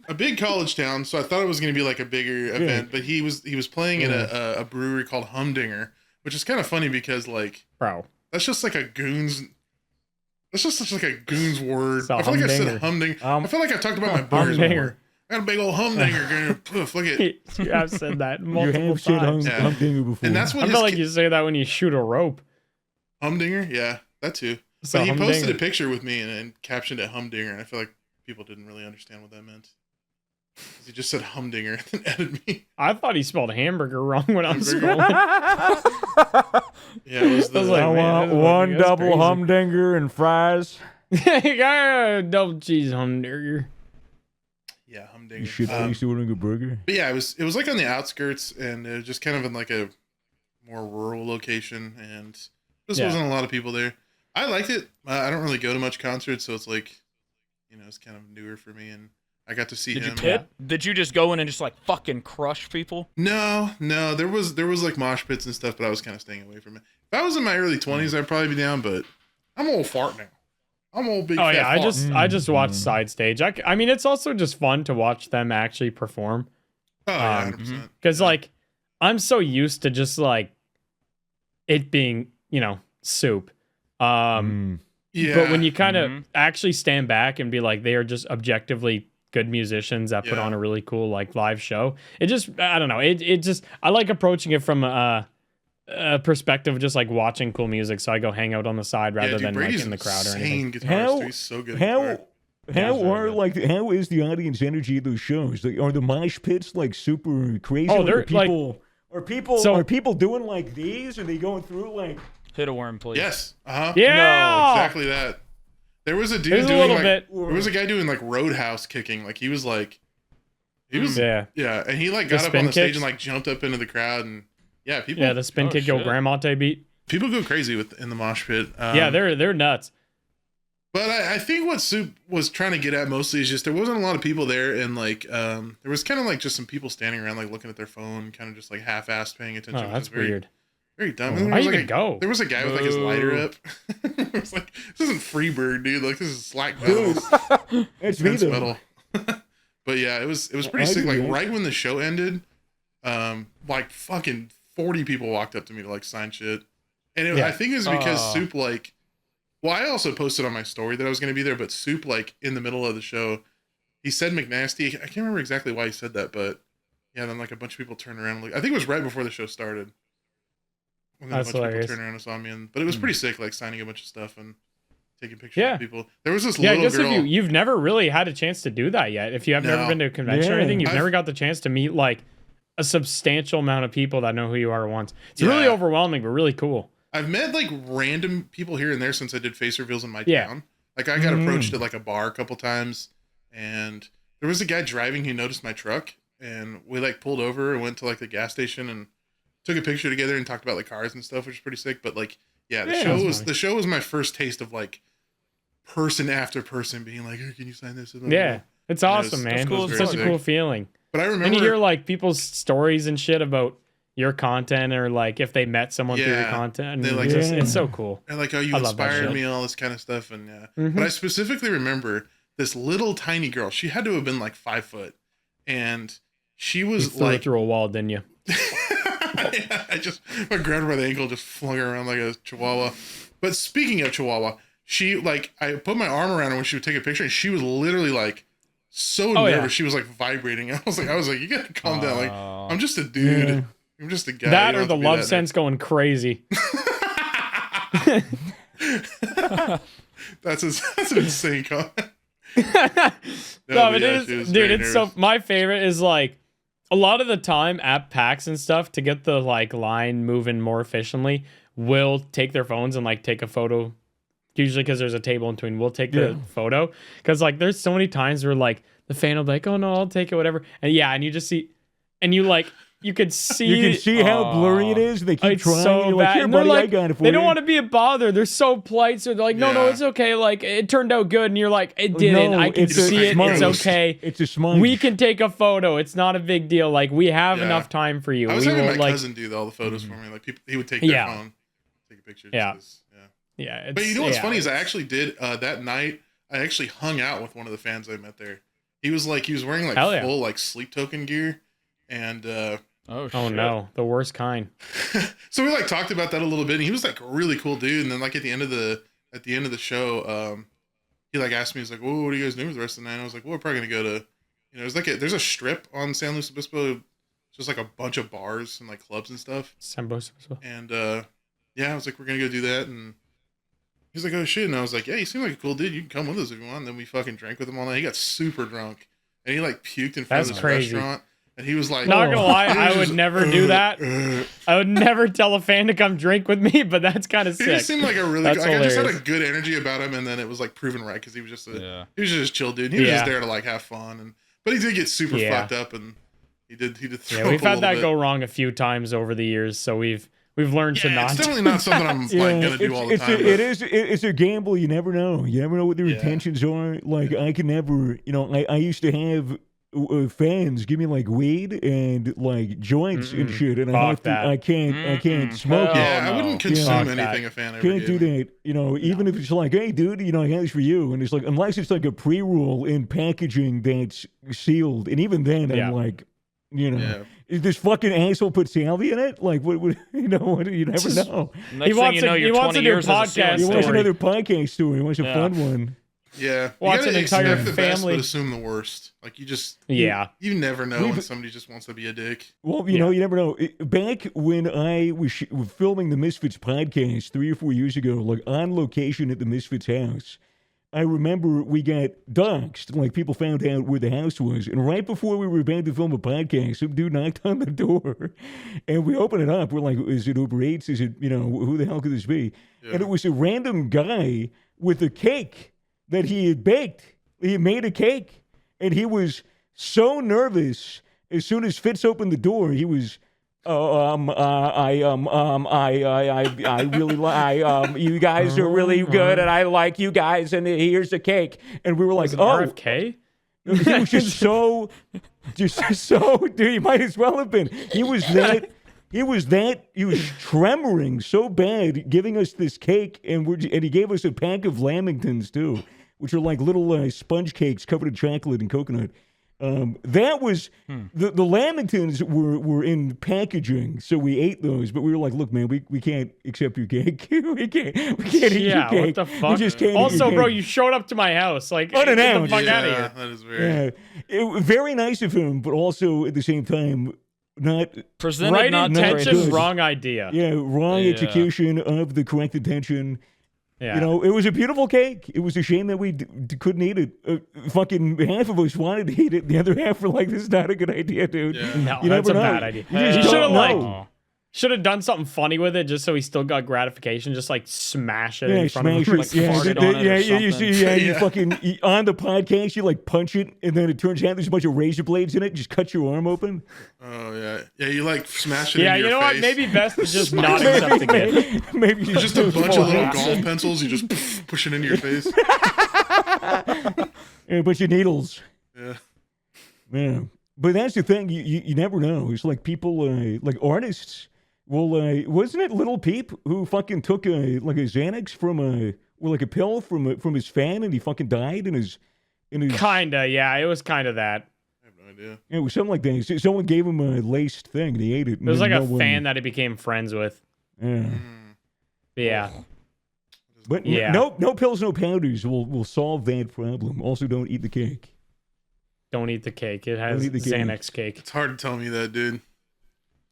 a big college town, so I thought it was going to be like a bigger event. But he was playing in a brewery called Humdinger, which is kind of funny because like Bro. that's just like a goons. That's just such like a goons word. It's a I feel like I said humdinger. humding. I feel like I talked about my boogers Humdinger. more. I got a big old humdinger going poof. Look at You have said that You multiple have said times. Yeah. humdinger before. and that's what I his feel like you say that when you shoot a rope. humdinger. Yeah, that too. So But he posted humdinger. a picture with me and captioned it humdinger, and I feel like people didn't really understand what that meant. 'Cause he just said humdinger and added me. I thought he spelled hamburger wrong when I was Hamburger? scrolling. Yeah, it was the I was like, I man, want this is one fucking- that's double crazy. humdinger and fries. You got a double cheese hamburger. yeah humdinger. You should be ordering a burger. But yeah, it was like on the outskirts, and it was just kind of in like a more rural location, and just Yeah. wasn't a lot of people there. I liked it. I don't really go to much concerts, so it's like, it's kind of newer for me, and I got to see Did you him. tip? Did you just go in and just like fucking crush people? No, there was like mosh pits and stuff, but I was kind of staying away from it. If I was in my early 20s, I'd probably be down, but I'm old fart now. I'm old big. Oh fat yeah, I fart. just watched side stage. I mean, it's also just fun to watch them actually perform. Oh yeah, um, 100%. Because like I'm so used to just like it being, Soup. Yeah, But when you kind of actually stand back and be like, they are just objectively good musicians that put Yeah. on a really cool like live show. It just, I don't know. It just, I like approaching it from a perspective of just like watching cool music. So I go hang out on the side rather dude, than Brady's like in the crowd or insane anything. guitarist. How- He's so good. at How guitar. how is the audience energy at those shows? Like, are the mosh pits like super crazy? Oh, Like, they're, are people So- are people doing like these? Are they going through like? Hit a worm, please. Yes. Uh huh. Yeah. Exactly that. There was a dude There's a doing little like bit. there was a guy doing like roadhouse kicking. Like he was Yeah. and he like The got up on spin the stage kicks? and like jumped up into the crowd, and yeah, people Yeah. The spin Oh, kick yo shit. grandma beat. people go crazy in the mosh pit. Yeah. They're nuts. But I think what Soup was trying to get at mostly is just there wasn't a lot of people there, and like there was kind of like just some people standing around like looking at their phone, kind of just like half-assed paying attention. Oh, which that's is very, weird. very dumb. Why There was, you like, even go? There was a guy with like his lighter Boo. up. It was like, this isn't Freebird, dude. Like this is Slack Dude, metal. that's me Fence though. metal. But yeah, it was pretty I sick. do Like that. right when the show ended, like fucking 40 people walked up to me to like sign shit, and Yeah. I think it was because Aw. Soup like. Well, I also posted on my story that I was going to be there, but Soup, like, in the middle of the show, he said McNasty. I can't remember exactly why he said that, but yeah, then like a bunch of people turned around. I think it was right before the show started. And then That's a bunch hilarious. of people turned around and saw me, but it was pretty sick, like signing a bunch of stuff and taking pictures Yeah. of people. There was this Yeah, I little guess girl. if you've never really had a chance to do that yet. If you have never No. been to a convention or Yeah. anything, you've I've- never got the chance to meet like a substantial amount of people that know who you are at once. It's really Yeah. overwhelming, but really cool. I've met like random people here and there since I did face reveals in my Yeah. town. Like I got approached at like a bar a couple times, and there was a guy driving who noticed my truck, and we like pulled over and went to like the gas station and took a picture together and talked about like cars and stuff, which is pretty sick. But like, yeah, Yeah, that's funny. the show was my first taste of like person after person being like, hey, can you sign this? Yeah. It's Yeah, awesome, it's man. cool It's as such a fuck. cool feeling. But I remember And you hear like people's stories and shit about your content, or like if they met someone through your Yeah. content. And They, like, it's so cool. and like, oh, you I love that inspired shit. me, all this kind of stuff, and yeah. Mhm. But I specifically remember this little tiny girl. She had to have been like 5 foot, and she You was threw it like, through a wall, didn't you? I grabbed her by the ankle, just flung her around like a chihuahua. But speaking of chihuahua, she like I put my arm around her when she would take a picture, and she was literally like so Oh, nervous. yeah. She was like vibrating. I was like, you gotta calm down. Like, Aw. I'm just a dude. Yeah. I'm just a guy. That You or don't the have to be love that sense going crazy. That's an insane comment. No, but it yeah, is, she was dude. very It's so. nervous. My favorite is like a lot of the time at PAX and stuff to get the like line moving more efficiently. We'll take their phones and like take a photo. Usually because there's a table in between, we'll take the photo. Because like there's so many times where like the fan will be like, "Oh no, I'll take it, whatever." And yeah, and you just see, and you like you could see. You can see how blurry it is. They keep It's trying. so You're like, bad. here, And they're buddy, I like, got it for they you. don't want to be a bother. They're so polite. So they're like, no, Yeah. it's okay. Like, it turned out good. And you're like, it didn't. No, I can it's a see it. smudge. It's okay. It's a smudge. We can take a photo. It's not a big deal. Like, we have Yeah. enough time for you. I was We having my won't, like, cousin do all the photos for me. Like he would take their Yeah. phone, take a picture. Yeah. 'cause- yeah. It's, But you know what's yeah, funny is I it's- actually did that night. I actually hung out with one of the fans I met there. He was wearing like Hell yeah. full like sleep token gear, and Oh, Oh, shit. no. The worst kind. so we like talked about that a little bit. And he was like a really cool dude. And then like at the end of the show, he like asked me, he's like, "Whoa, what are you guys doing for the rest of the night?" And I was like, "Well, we're probably gonna go to, there's there's a strip on San Luis Obispo, it's just like a bunch of bars and like clubs and stuff." And yeah, I was like, "We're gonna go do that." And he's like, "Oh shit!" And I was like, "Yeah, you seem like a cool dude. You can come with us if you want." And then we fucking drank with him all night. He got super drunk, and he like puked in front That's of this crazy. restaurant. And he was like, Not gonna lie, he was I would just, never do that. I would never tell a fan to come drink with me, but that's kind of He sick. just seemed like a really. That's Like, I just had a hilarious. good energy about him, and then it was like proven right because he was just Yeah. he was just a chill dude. He was Yeah. just there to like have fun, but he did get super Yeah. fucked up, and he did throw Yeah, up we've a had little that bit. go wrong a few times over the years, so we've learned to Yeah, not. it's definitely not something I'm like gonna do all the time. but- It's a gamble. You never know. You never know what their Yeah. intentions are. Like I can never. I used to have fans give me like weed and like joints and shit, and Fuck I can't smoke it. Yeah, Oh, I no. wouldn't consume Fuck anything that. a fan ever Can't gave do me. that, even if it's like, hey, dude, I got this for you, and it's like, unless it's like a pre-roll in packaging that's sealed, and even then, Yeah. I'm like, Yeah. is this fucking asshole put salvia in it? Like, what you never know. Next thing wants you know, a- you're he wants 20 a new years as a podcast ceiling He wants story. another podcast story. He wants a Yeah. fun one. Yeah, Watch you gotta an entire expect the best, family. but assume the worst. Like you just, Yeah. you never know when somebody just wants to be a dick. Well, you never know. Back when I was filming the Misfits podcast 3 or 4 years ago, like on location at the Misfits house, I remember we got doxxed. Like people found out where the house was, and right before we were about to film a podcast, some dude knocked on the door, and we opened it up. We're like, "Is it Uber Eats? Is it who the hell could this be?" And it was a random guy with a cake that he had baked. He had made a cake, and he was so nervous. As soon as Fitz opened the door, he was, I really like, you guys are really good, and I like you guys, and here's the cake. And we were like, Was it oh, RFK? he was just so, dude, he might as well have been. He was tremoring so bad, giving us this cake, and he gave us a pack of Lamingtons too, which are like little sponge cakes covered in chocolate and coconut. That was the Lamingtons were in packaging, so we ate those. But we were like, look, man, we can't accept your cake. we can't eat your cake. What the fuck? We just can't eat Also, your bro, cake. you showed up to my house like Unannounced. get the fuck out of Yeah, here. that is very. Very nice of him, but also at the same time, not Presented Right not intention, good. wrong idea. wrong Yeah. execution of the correct intention. Yeah. You know, it was a beautiful cake. It was a shame that we couldn't eat it. Fucking half of us wanted to eat it. The other half were like, "This is not a good idea, dude." Yeah. No, You that's never a know. bad idea. You just You don't should have know. should have done something funny with it just so he still got gratification. Just like smash it Yeah, in front of smash him. it. Like Yeah, farted on it or you something. see, you Yeah. fucking on the podcast, you like punch it, and then it turns out there's a bunch of razor blades in it. Just cut your arm open. Oh yeah. You like smash it. Yeah, in you your know face. what? Maybe best to just not accept the gift. Maybe It's just a bunch of little acid. golf pencils. You just push it into your face. A bunch of needles. Yeah. Yeah, but that's the thing. You never know. It's like people, like artists. Well, wasn't it Little Peep who fucking took a Xanax from like a pill from his fan, and he fucking died in his. Kinda, yeah. It was kind of that. I have no idea. It was something like that. Someone gave him a laced thing, and he ate it. It was like a fan that he became friends with. Yeah. Yeah. But Yeah. no pills, no powders will solve that problem. Also, don't eat the cake. Don't eat the cake. It has eat the cake. Xanax cake. It's hard to tell me that, dude.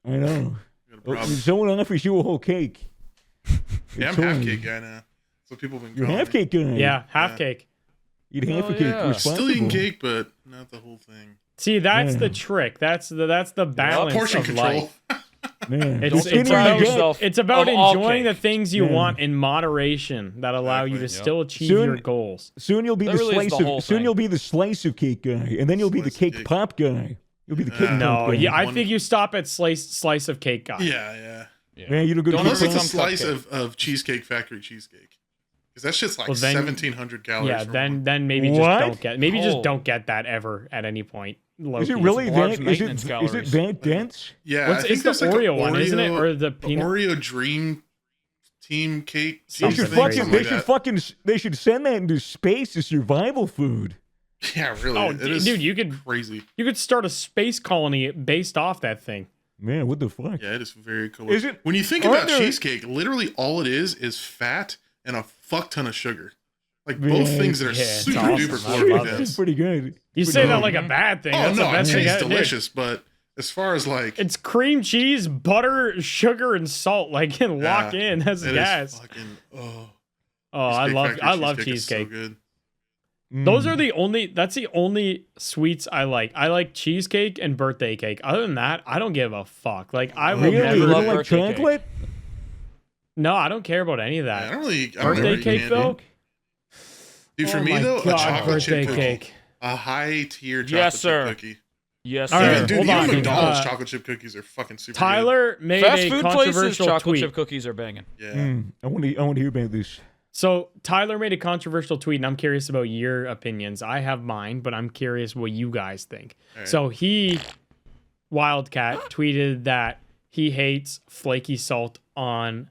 I know. Got a When problem. someone offers you a whole cake. Yeah, I'm it's half on. cake guy now. That's what people have been You're calling half me. cake guy. Yeah, half Yeah. cake. Eat half Oh, a cake. yeah. Responsible. Still eating cake, but not the whole thing. See, that's Yeah. the trick. That's the balance Portion of control. life. Man, It's, the it's skinnier deprive you about, get, yourself it's about of all enjoying the cake. things you Yeah. want in moderation that allow you to Exactly. still achieve Soon- your goals. Soon you'll be That the really is slice the whole of. Soon thing. you'll be the slice of cake guy, and then you'll be the Slice of cake cake. pop guy. You'll be the cake No, pop guy. Yeah, I One- think you stop at slice of cake guy. Yeah. Man, you don't go to Donuts cake Unless become it's a slice cupcake. of Cheesecake Factory cheesecake. Because that shit's like Well, then- 1,700 calories. Yeah, for then one. then maybe just What? don't get just Oh. don't get that ever at any point. Is it Low-key. really large that? maintenance Is it calories. that dense? Yeah, What's I think it's the there's like Oreo a one, isn't it? Oreo- Or the peanut? Oreo Dream Team Cake. They Something should crazy. fucking. something They like should that. fucking. They should send that into space as survival food. Yeah, really. Oh, it is dude, you could crazy. start a space colony based off that thing. Man, what the fuck? Yeah, it is very cool. Is it- When you think aren't about there- cheesecake, literally all it is fat and a fuck ton of sugar. Like both Yeah, things that are yeah, it's super awesome. duper I caloric love It's dense. pretty good. You say that like a bad thing. Oh That's no, the it best thing. tastes Dude, delicious, but as far as like it's cream cheese, butter, sugar, and salt. Like lock in. That's it is gas. fucking Oh, Cheesecake Factory I love is so cheesecake. good. Those are that's the only sweets I like. I like cheesecake and birthday cake. Other than that, I don't give a fuck. Like I will Really? You never. don't love like birthday cake. chocolate? No, I don't care about any of Yeah, I that. don't really. I don't Birthday really cake eat though. candy. Dude, for Oh me my though, God, a chocolate birthday chip cookie, cake. a high tier chocolate Yes, chip sir. cookie. Yes, All sir. right, Even, dude, hold even on. McDonald's Uh, chocolate chip cookies are fucking super Tyler made Fast a food places, controversial chocolate tweat. chip cookies are banging. good. Yeah. I want to hear about this. So Tyler made a controversial tweet, and I'm curious about your opinions. I have mine, but I'm curious what you guys think. All right. So he, Wildcat, tweeted that he hates flaky salt on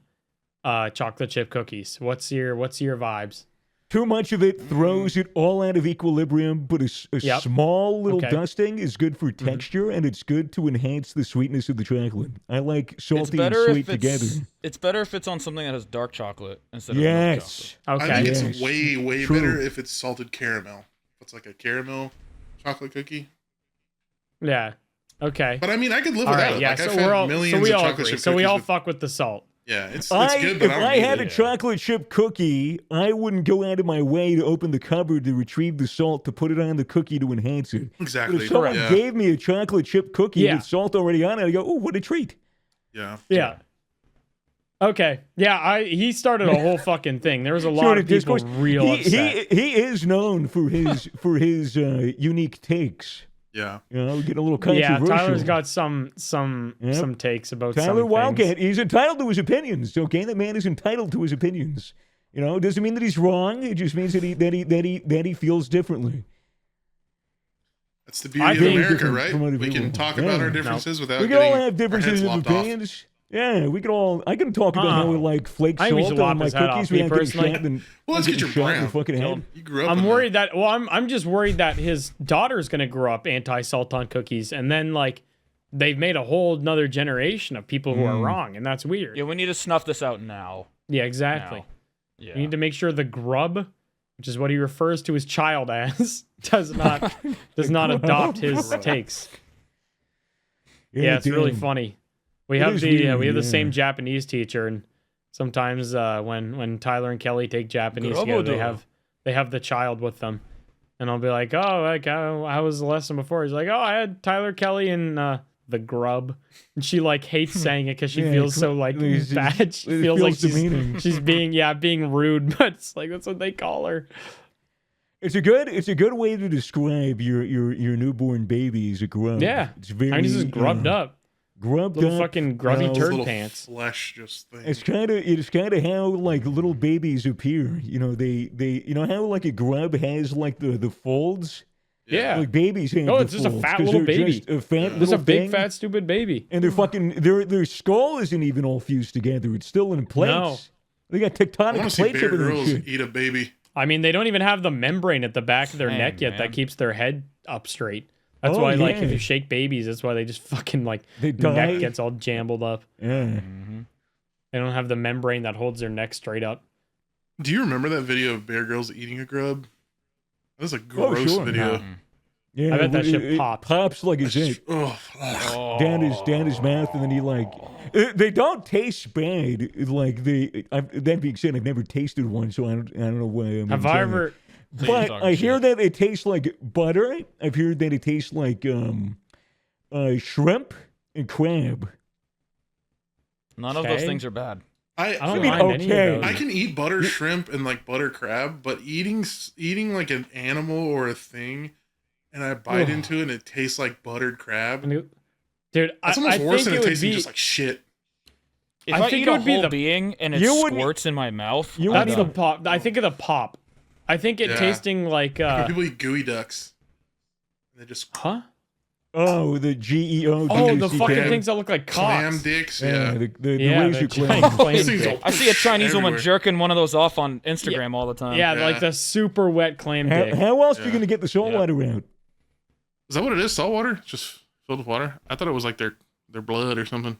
chocolate chip cookies. What's your vibes? Too much of it throws it all out of equilibrium, but a Yep. small little Okay. dusting is good for texture, and it's good to enhance the sweetness of the chocolate. I like It's salty and better sweet if together. it's better if it's on something that has dark chocolate instead of milk chocolate. Yes. Okay. I think Yes. it's way True. better if it's salted caramel. If it's like a caramel chocolate cookie. Yeah. Okay. But I mean, I could live All without right. it. Yeah. Like, So I've we're had all millions so we of all chocolate agree. chip So we cookies all with- fuck with the salt. Yeah, it's I, good, but if I don't I need had it. a chocolate chip cookie, I wouldn't go out of my way to open the cupboard to retrieve the salt to put it on the cookie to enhance it. But Exactly. if someone Yeah. gave me a chocolate chip cookie Yeah. with salt already on it, I'd go, "Oh, what a treat!" Yeah. Yeah. Okay. Yeah. He started a whole fucking thing. There was a lot Sort of people discourse. real upset. He is known for his unique takes. Yeah. You know, getting a little Yeah, controversial. Tyler's got some Yep. takes about Tyler some Wildcat. things. He's entitled to his opinions. Okay, that man is entitled to his opinions. You know, it doesn't mean that he's wrong. It just means that he feels differently. That's the beauty I of think America, different right? from other We people. can talk Yeah. about our No. differences without We can getting all have our differences heads of lopped off. opinions. Yeah, we could all. I can talk about how we like flake I think we salt should on lop my his head off, cookies. me We don't get personally. shot. And Well, let's get your shot in the brown. fucking head. You grew up. I'm in worried that. Well, I'm just worried that his daughter's gonna grow up anti-salt on cookies, and then like they've made a whole another generation of people who are wrong, and that's weird. Yeah, we need to snuff this out now. Yeah, exactly. Now. Yeah. We need to make sure the grub, which is what he refers to his child as, does not adopt his takes. Yeah, it's really damn. funny. We It have is the weird, we have the yeah. same Japanese teacher, and sometimes when Tyler and Kelly take Japanese Grubbo together, they have the child with them, and I'll be like, oh, like how was the lesson before? He's like, oh, I had Tyler, Kelly, and the grub, and she like hates saying it because she Yeah, feels so like it's- bad. She it feels like demeaning. she's being rude, but it's like that's what they call her. It's a good way to describe your newborn baby as a grub. Yeah, it's very. and he's just grubbed up, Grubbed little up. fucking grubby well, turd little pants. flesh just thing. It's kind of how like little babies appear. You know they you know how like a grub has like the folds. Yeah. Like babies have No, the it's just a folds, fat 'cause little they're baby. just a fat It's little a big thing, fat stupid baby. and they're fucking their skull isn't even all fused together. It's still in place. No. They got I tectonic want to see plates Bear over their Grylls shit. eat a baby. I mean, they don't even have the membrane at the back of their Dang, neck yet man. that keeps their head up straight. That's Oh, why, like, yeah. if you shake babies, that's why they just fucking like They their die. neck gets all jambled up. Yeah. They don't have the membrane that holds their neck straight up. Do you remember that video of Bear Grylls eating a grub? That was a Oh, gross sure. video. Yeah, I bet that but shit it pops. pops like it's it. Oh, Down his mouth, and then he like they don't taste bad. Like that being said, I've never tasted one, so I don't know why. I'm Have I saying ever? it. So you're But talking I hear shit. that it tastes like butter. I've heard that it tastes like shrimp and crab. None of those Okay. things are bad. I don't mean, mind any okay. of those. I can eat butter shrimp and like butter crab, but eating like an animal or a thing, and I bite Ugh. into it and it tastes like buttered crab. Dude, That's I almost worse think than it it would tasting be. just like shit. If I I, think eat it a would be whole the- being and it You wouldn't- squirts in my mouth, You I'm That's the wouldn't- done. pop. I think of the pop. I think it Yeah. tasting like. Like when people eat gooey ducks, and they just Huh? Oh, the GEO. Oh, the DUCK. fucking things that look like clam cocks. dicks. Yeah, Yeah, the Yeah, razor the clams. giant clam These things dick. all I see a Chinese woman everywhere. jerking one of those off on Instagram all the time. Yeah, Yeah. like the super wet clam dick. How else are you Yeah. going to get the saltwater out? Is that what it is? Salt water? It's just filled with water? I thought it was like their blood or something.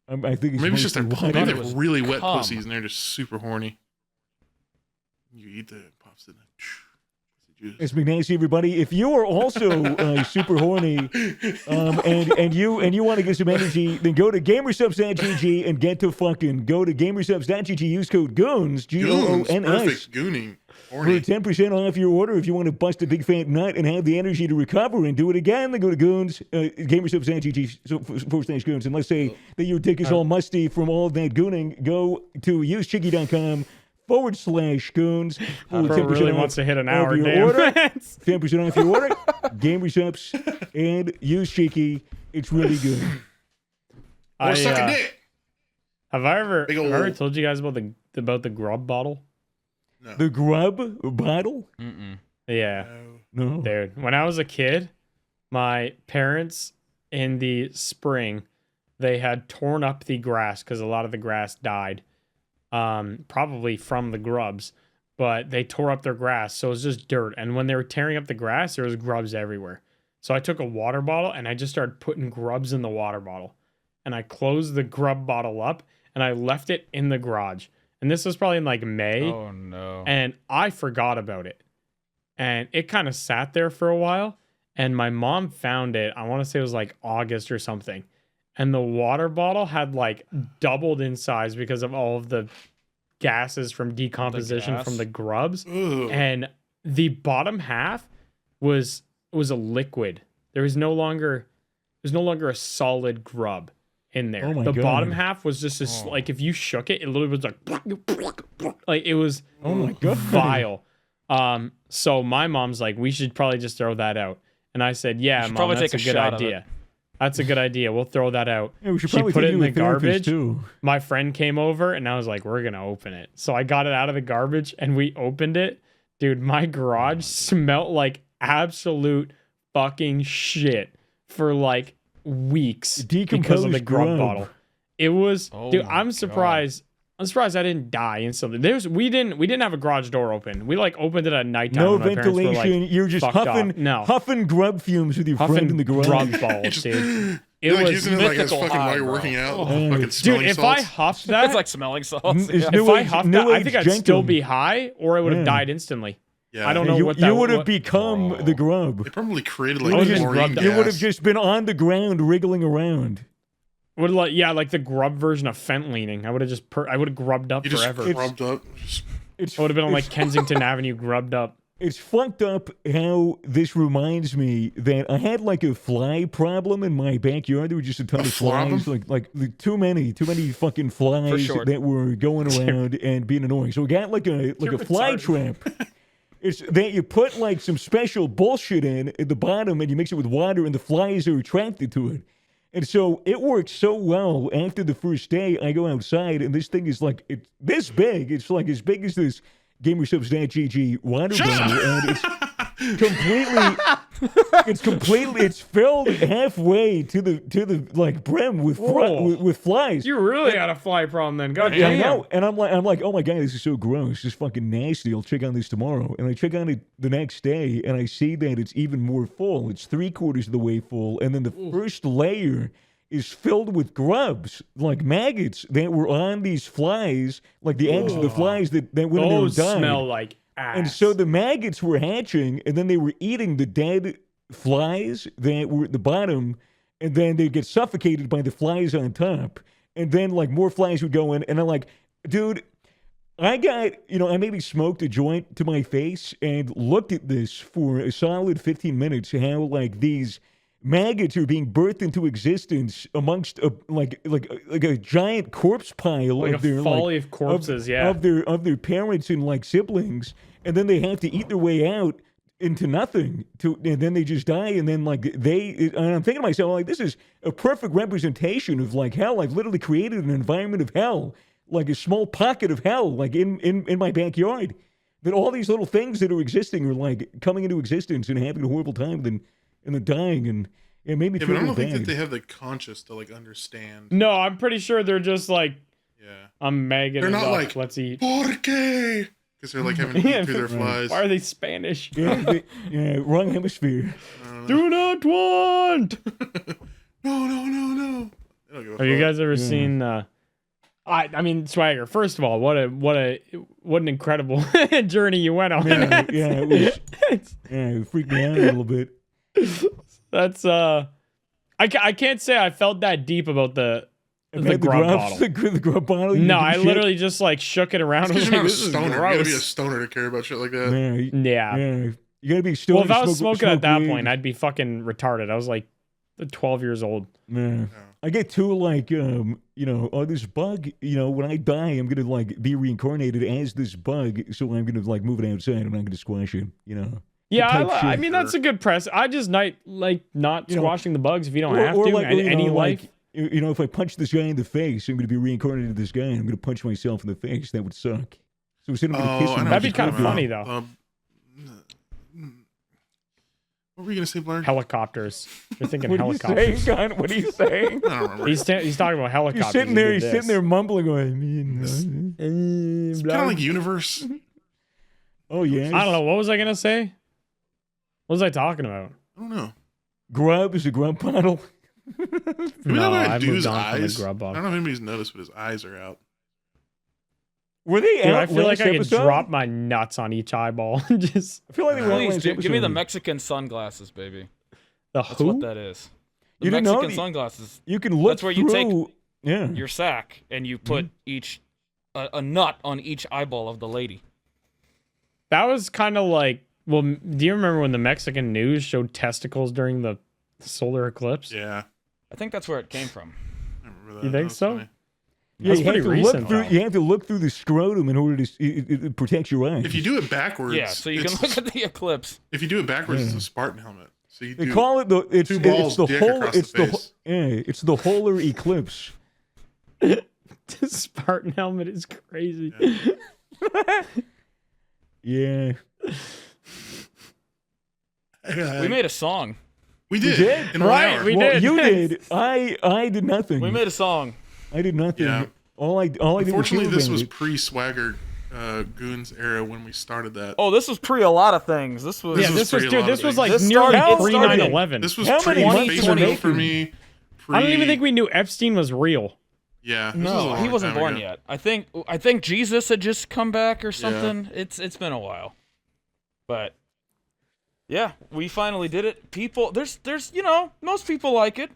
I think Maybe it's just their mostly maybe water. they're it was really wet cum. pussies and they're just super horny. You eat the pops in it. It's McNasty, everybody. If you are also super horny, and you want to get some energy, then go to gamersubs.gg and get to fucking go to gamersubs.gg. Use code GOONS Goons, GOONS perfect gooning. for Horny. 10% off your order. If you want to bust a big fat nut and have the energy to recover and do it again, then go to Goons, gamersubs.gg /Goons. And let's say that your dick is all musty from all of that gooning, go to usechicky.com /Goons. for Bro 10% really off wants to hit an of hour. your Damn. order. 10% off your order. Gamersubs and use Cheeky. It's really good. Or suck a dick. Have I ever Big ol' told you guys about the grub bottle? No. The grub bottle? Mm-mm. Yeah. No. Dude, when I was a kid, my parents in the spring, they had torn up the grass because a lot of the grass died, probably from the grubs. But they tore up their grass, so it was just dirt. And when they were tearing up the grass, there was grubs everywhere. So I took a water bottle and I just started putting grubs in the water bottle. And I closed the grub bottle up and I left it in the garage. And this was probably in like May. Oh no. And I forgot about it. And it kind of sat there for a while. And my mom found it. I want to say it was like August or something. And the water bottle had like doubled in size because of all of the gases from decomposition gas? from the grubs. Ugh. And the bottom half was a liquid. There was no longer a solid grub in there. Oh my the God. bottom half was just this, like if you shook it, it literally was like it was Oh my God. vile. So my mom's like, we should probably just throw that out. And I said, yeah, should mom, probably that's take a a good shot of idea. That's a good idea. We'll throw that out. Yeah, we should She probably put take it in you the to a therapist, garbage. too. My friend came over and I was like, we're going to open it. So I got it out of the garbage and we opened it. Dude, my garage smelled like absolute fucking shit for like weeks because of the Decomposed grub grub. bottle. It was, Oh dude. my I'm God. surprised. I'm surprised I didn't die instantly. We didn't have a garage door open. We like opened it at nighttime. No when my parents were, ventilation. like, You're just fucked huffing, up. No. huffing grub fumes with your friend in the garage. grub balls, dude. It You're like was using it like as mythical fucking high, while you're bro. working out. Oh. Fucking Dude, smelling if salts. I huffed that, It's like smelling salts. It's Yeah. new if I age- huffed new that, I age think I'd gentle. still be high, or I would have Yeah. died instantly. Yeah. I don't know you, what that you would have what- become Oh. the grub. It probably created You like would've just chlorine rubbed- gas. You would have just been on the ground wriggling around. Would like like the grub version of fent leaning. I would have just I would have grubbed up You just forever. rubbed up. It's, I would have been on like it's- Kensington Avenue grubbed up. It's fucked up how this reminds me that I had like a fly problem in my backyard. There were just a ton A of flies, problem? like too many fucking flies short. that were going around and being annoying. So we got like a You're fly retarded. trap. It's that you put like some special bullshit in at the bottom and you mix it with water and the flies are attracted to it. And so it worked so well. After the first day, I go outside and this thing is like it's this big. It's like as big as this GamerSubs.gg water bottle, and it's filled halfway to the like brim with Whoa. with flies. You really had a fly problem then. God Yeah, I damn. know. And I'm like, oh my god, this is so gross. This is fucking nasty. I'll check on this tomorrow. And I check on it the next day, and I see that it's even more full. It's 3/4 of the way full, and then the first layer is filled with grubs, like maggots that were on these flies, like the eggs of the flies that went in there and Those died. smell like ass. And so the maggots were hatching, and then they were eating the dead flies that were at the bottom, and then they'd get suffocated by the flies on top. And then, like, more flies would go in, and I'm like, dude, I got, I maybe smoked a joint to my face and looked at this for a solid 15 minutes, how, like, these maggots are being birthed into existence amongst a giant corpse pile like of a their folly like, of corpses, of their parents and like siblings, and then they have to eat their way out into nothing and then they just die, and then and I'm thinking to myself, like, this is a perfect representation of like hell. I've literally created an environment of hell, like a small pocket of hell, like in my backyard, that all these little things that are existing are like coming into existence and having a horrible time and then dying, and it made me Yeah, feel but I don't bad. think that they have the conscious to like understand. No, I'm pretty sure they're just like, Yeah. I'm megging They're it not up. like, Let's eat. ¿Por qué? Because they're like having to eat through their flies. Why are they Spanish? yeah, wrong hemisphere. Do not want. No. They don't give a Have you fuck. guys ever seen? I mean, Swagger. First of all, what an incredible journey you went on. It was. It freaked me out a little bit. That's I can't say I felt that deep about the The grub bottle. The grub bottle. you No, did I shit? literally just like shook it around. I Because was you're like, not a this is stoner. You gotta be a gross. stoner to care about shit like that. Yeah, Yeah. You gotta be stoned. Well, if I to was smoke- smoking at smoke that weed. point, I'd be fucking retarded. I was like 12 years old. Yeah. I get too like this bug. When I die, I'm gonna like be reincarnated as this bug. So I'm gonna like move it outside. I'm not gonna squash it. Yeah, type I shit. mean that's a good press. I just not squashing the bugs if you don't have to. like, Any life. If I punch this guy in the face, I'm gonna be reincarnated as this guy. And I'm gonna punch myself in the face. That would suck. So instead of gonna kiss him, I know That'd be what kind of you're funny talking though. about. What were you gonna say, Blarg? Helicopters. You're thinking What are you helicopters. saying, Gon? What are you saying? I don't remember. He's talking about helicopters. You're sitting He there. did He's sitting this. there mumbling, going, It's kind of like universe. "Oh yeah." I don't know. What was I gonna say? What was I talking about? I don't know. Grub is a grub bottle. Maybe No, that I dude's moved on from the eyes. grub I bug. don't know if anybody's noticed, but his eyes are out. Were they Dude, out I feel like last I could episode? drop my nuts on each eyeball. Just I feel like they were out Please, last give me the episode. Mexican sunglasses, baby. the That's who? what that is. The You didn't know Mexican the- sunglasses. You can look That's where you take through. Yeah. Your sack and you put each a nut on each eyeball of the lady. That was kind of like. Well, do you remember when the Mexican news showed testicles during the solar eclipse? Yeah. I think that's where it came from. I remember that. You That think was so? funny. Yeah, That's you have pretty to recent, look through. though. You have to look through the scrotum in order to it protects your eyes. If you do it backwards, Yeah, so you can it's- look at the eclipse. If you do it backwards, it's a Spartan helmet. So you They do. call it the it's two balls, it's the dick whole across it's the the face. it's the polar eclipse. The Spartan helmet is crazy. Yeah. We made a song. We did. did? In 1 Right, hour. we Well, did. you did. I did nothing. We made a song. I did nothing. Yeah. All I did was Unfortunately, hear this about was it. pre-Swagger Goons era when we started that. Oh, this was pre a lot of things. This was Yeah, was this was pre a dude. lot This of was things. like This nearly started- pre it started- 9/11. This was How many months pre-Facebook in the for me. I don't even think we knew Epstein was real. Yeah. This was a No, he long wasn't time born ago. yet. I think Jesus had just come back or something. It's been a while. But yeah, we finally did it. People there's most people like it.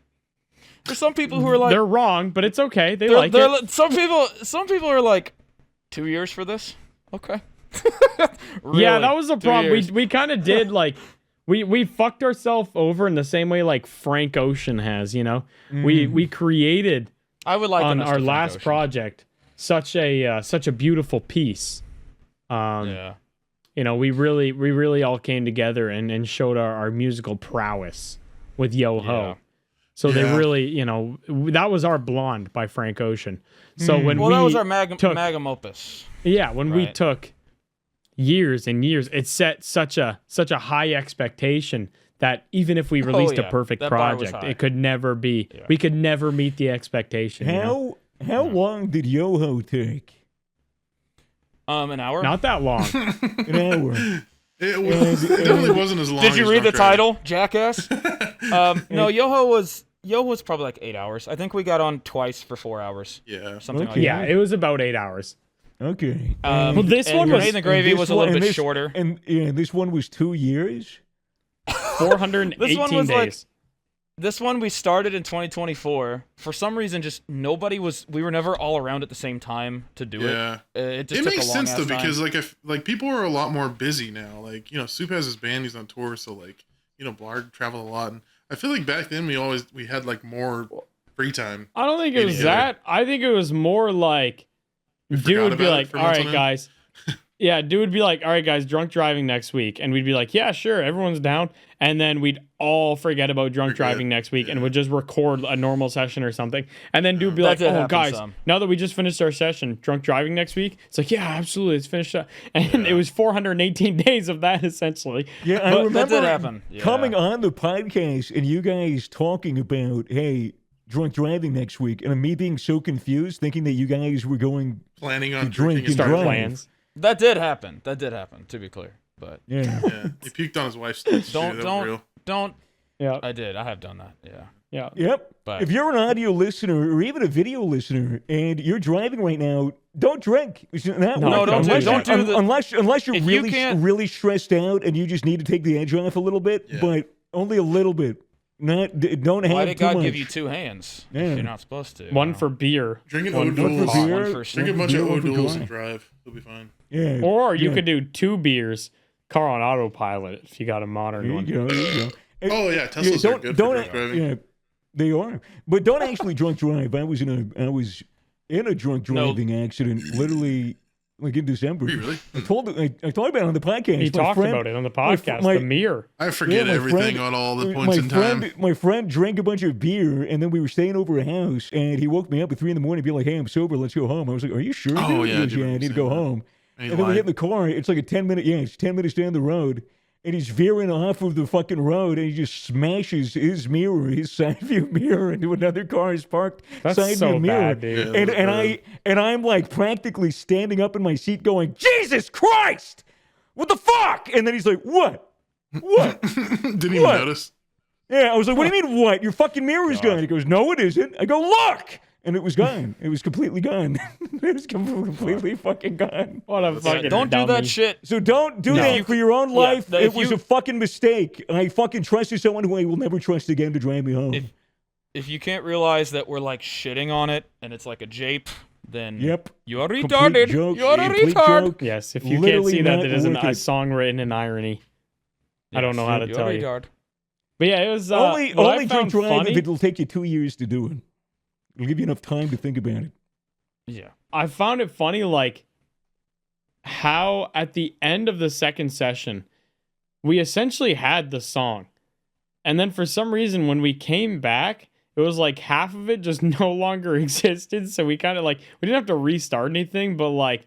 There's some people who are like They're wrong, but it's okay. They they're- like they're it. li- some people are like 2 years for this. Okay. Yeah, Really? that was the 2 problem. years. We kind of did like we fucked ourselves over in the same way like Frank Ocean has. We created I would like on us our to Frank last Ocean. project such a beautiful piece. Yeah. We really all came together and showed our musical prowess with Yo Ho. Yeah. So they Yeah. really, that was our Blonde by Frank Ocean. So when Well, we that was our took, magnum opus. yeah, when we Right. took years and years, it set such a high expectation that even if we released yeah. a perfect That bar was project, high. it could never be. Yeah. We could never meet the expectation. How long did Yo-Ho take? An hour. Not that long. An hour. It definitely wasn't as long. Did you as read the Drunk title, Jackass? No, Yo-Ho was probably like 8 hours. I think we got on twice for 4 hours. Yeah. Something Okay. like Yeah, it was about 8 hours. Okay. that. Well, this and one was- Grenade and the Gravy And was this a little one- bit and this- shorter. And this one was 2 years? 418 This one was like- days. This one we started in 2024. For some reason, just we were never all around at the same time to do Yeah. it. It just It took makes a long sense though time. because like people are a lot more busy now. Like Soup has his band, he's on tour, so like Blarg traveled a lot, and I feel like back then we had like more free time. I don't think it was Yeah. that. I think it was more like We dude forgot would be about it like, for all months right, on end." guys. Yeah, dude would be like, all right, guys, drunk driving next week. And we'd be like, yeah, sure, everyone's down. And then we'd all forget about drunk driving next week and would just record a normal session or something. And then dude would be That like, did oh, happen guys, some. now that we just finished our session, drunk driving next week? It's like, yeah, absolutely, let's finish that. And it was 418 days of that, essentially. Yeah, I But remember that did happen. Yeah. coming on the podcast and you guys talking about, hey, drunk driving next week, and me being so confused, thinking that you guys were going. Planning on drink drinking and Start drive. plans. That did happen. To be clear. But Yeah. Yeah, he puked on his wife's tits. don't That was real. don't. Yeah. I did. I have done that. Yeah. Yeah. Yep. But- If you're an audio listener or even a video listener and you're driving right now, don't drink. No, don't do the- unless you're If you really can't- really stressed out and you just need to take the edge off a little bit, Yeah. but only a little bit. Don't have Why did too God much. give you 2 hands? Yeah. If you're not supposed to. One for beer. Drink an One O'Doul's. for Hot beer, one for Drink a one bunch for of beer, one for O'Doul's dry. and drive. You'll be fine. Yeah. Or you yeah. could do 2 beers, car on autopilot, if you got a modern There one. you go. There you go. Oh yeah, Teslas are good for drunk driving. Yeah, they are. But don't actually drunk drive. I was in a drunk driving accident literally like in December. Were you really? I talked about it on the podcast. He My talked friend- about it on the my- podcast, my- the mirror. I forget my everything friend- on all the points in time. My friend drank a bunch of beer, and then we were staying over a house, and he woke me up at 3 a.m. and be like, "Hey, I'm sober. Let's go home." I was like, "Are you sure?" Oh, dude?" yeah, He I goes, do "Yeah, I remember need to go saying that. home." And And then we get in the car. It's like a 10 minute. Yeah, it's 10 minutes down the road. And he's veering off of the fucking road, and he just smashes his mirror, his side view mirror, into another car's parked That's side so view mirror. bad, dude. Yeah. And I'm like practically standing up in my seat, going, "Jesus Christ, what the fuck?" And then he's like, "What? What?" Didn't even What? notice. Yeah, I was like, "What do you mean, what? Your fucking mirror's gone." He goes, "No, it isn't." I go, "Look!" And it was gone. It was completely gone. It was completely fucking gone. What a fucking Don't do dummy. that shit. So don't do No. that for your own life. if It was you- a fucking mistake. I fucking trusted someone who I will never trust again to drive me home. If you can't realize that we're like shitting on it and it's like a jape, then Yep. you're Complete retarded. joke, You're a complete retard. joke. Yes, if you can't Literally see that, not it isn't worth a it. song written in irony. I don't know how to You're tell a you. retard. But yeah, it was Only what I drink found drive funny. if it'll take you 2 years to do it. It'll give you enough time to think about it. Yeah. I found it funny, like how at the end of the second session, we essentially had the song, and then for some reason when we came back, it was like half of it just no longer existed. So we kind of like we didn't have to restart anything, but like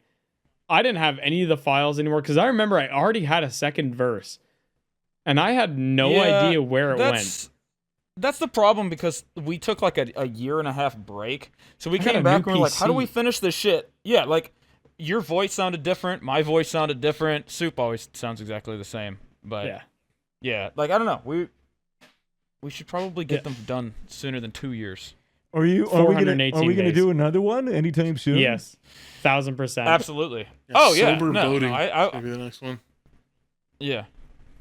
I didn't have any of the files anymore because I remember I already had a second verse, and I had no Yeah, idea where it went. that's the problem because we took like a year and a half break. So we I got came a back new and we're like, how do we PC. finish this shit? Yeah, like your voice sounded different, my voice sounded different. Soup always sounds exactly the same. But yeah, like I don't know. We should probably get them done sooner than 2 years. Are we gonna 418 days. do another one anytime soon? Yes, 1,000%. Absolutely. Yeah, Oh yeah. sober No, voting. I Maybe the next one. yeah.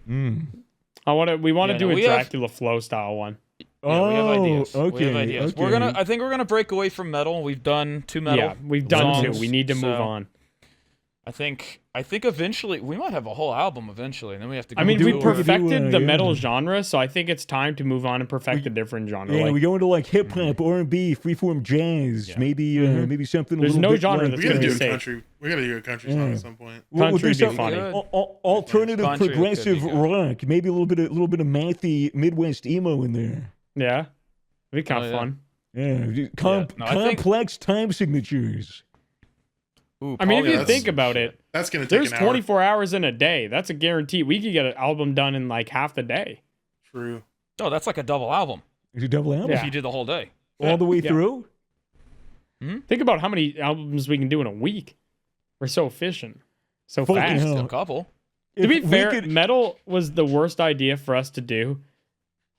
We want to Yeah, do no, a we have- Dracula flow style one. Yeah, we have ideas. Okay. We have ideas. Okay. I think we're gonna break away from metal. We've done 2 metal. Yeah, we've done songs, 2. We need to move so on. I think eventually we might have a whole album eventually, and then we have to go I mean, do we it- we could do, perfected the yeah. metal genre, so I think it's time to move on and perfect a different genre. Yeah, like, we go into like hip hop, R&B, freeform jazz, Yeah. maybe something. There's a little no bit genre like, that's We gotta gonna do be a safe. country. We gotta do a country song at some point. We'll do Country be something funny. Good. Alternative, Country could be progressive good. rock, maybe a little bit of mathy Midwest emo in there. Yeah, it'd be kind of Oh, yeah. fun. Yeah, No, I think- complex time signatures. Ooh, I mean, if Polly, you that's- think about it, That's gonna take there's an hour. 24 hours in a day. That's a guarantee. We could get an album done in like half the day. True. oh, that's like a double album Is it double album Yeah. if you did the whole day. all the way Yeah. through? Think about how many albums we can do in a week. We're so efficient, so Fucking fast. hell. A couple. To If be we fair, could- metal was the worst idea for us to do.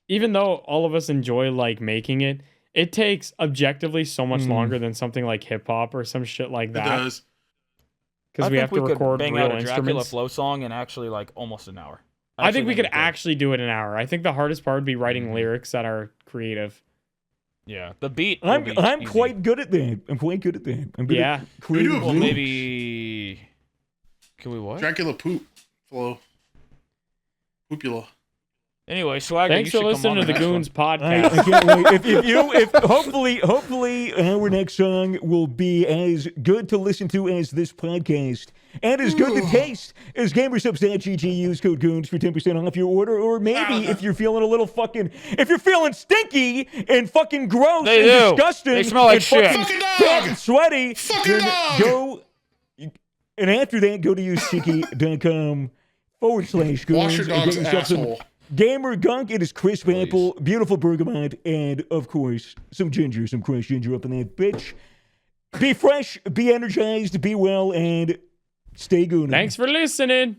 Even though all of us enjoy like making it, it takes objectively so much longer than something like hip hop or some shit like It that. does. Because we have to could record bang real out a Dracula instruments. flow song in actually like almost an hour. I think we could we actually do it in an hour. I think the hardest part would be writing Mhm. lyrics that are creative. Yeah, the beat. will I'm be I'm easy. quite good at that. I'm good Yeah. at creative Well, Well, lyrics. maybe. Can we what? Dracula poop flow. Poopula. Anyway, Swagger, Thanks you for should come listening on to the next one. Goons I podcast. can't wait. If hopefully our next song will be as good to listen to as this podcast and as good to taste as Gamersubs.gg. Use code GOONS for 10% off your order. Or maybe if you're feeling a little if you're feeling stinky and fucking gross They and do. disgusting, They smell like and shit. fucking Fucking dog. fat and sweaty, Fucking then dog. go. And after that, go to usecheeky.com/goons. Wash your and dog's get yourself some asshole. Gamer Gunk. It is crisp apple, beautiful bergamot, and of course, some ginger, some crushed ginger up in that bitch. Be fresh, be energized, be well, and stay gooning. Thanks for listening.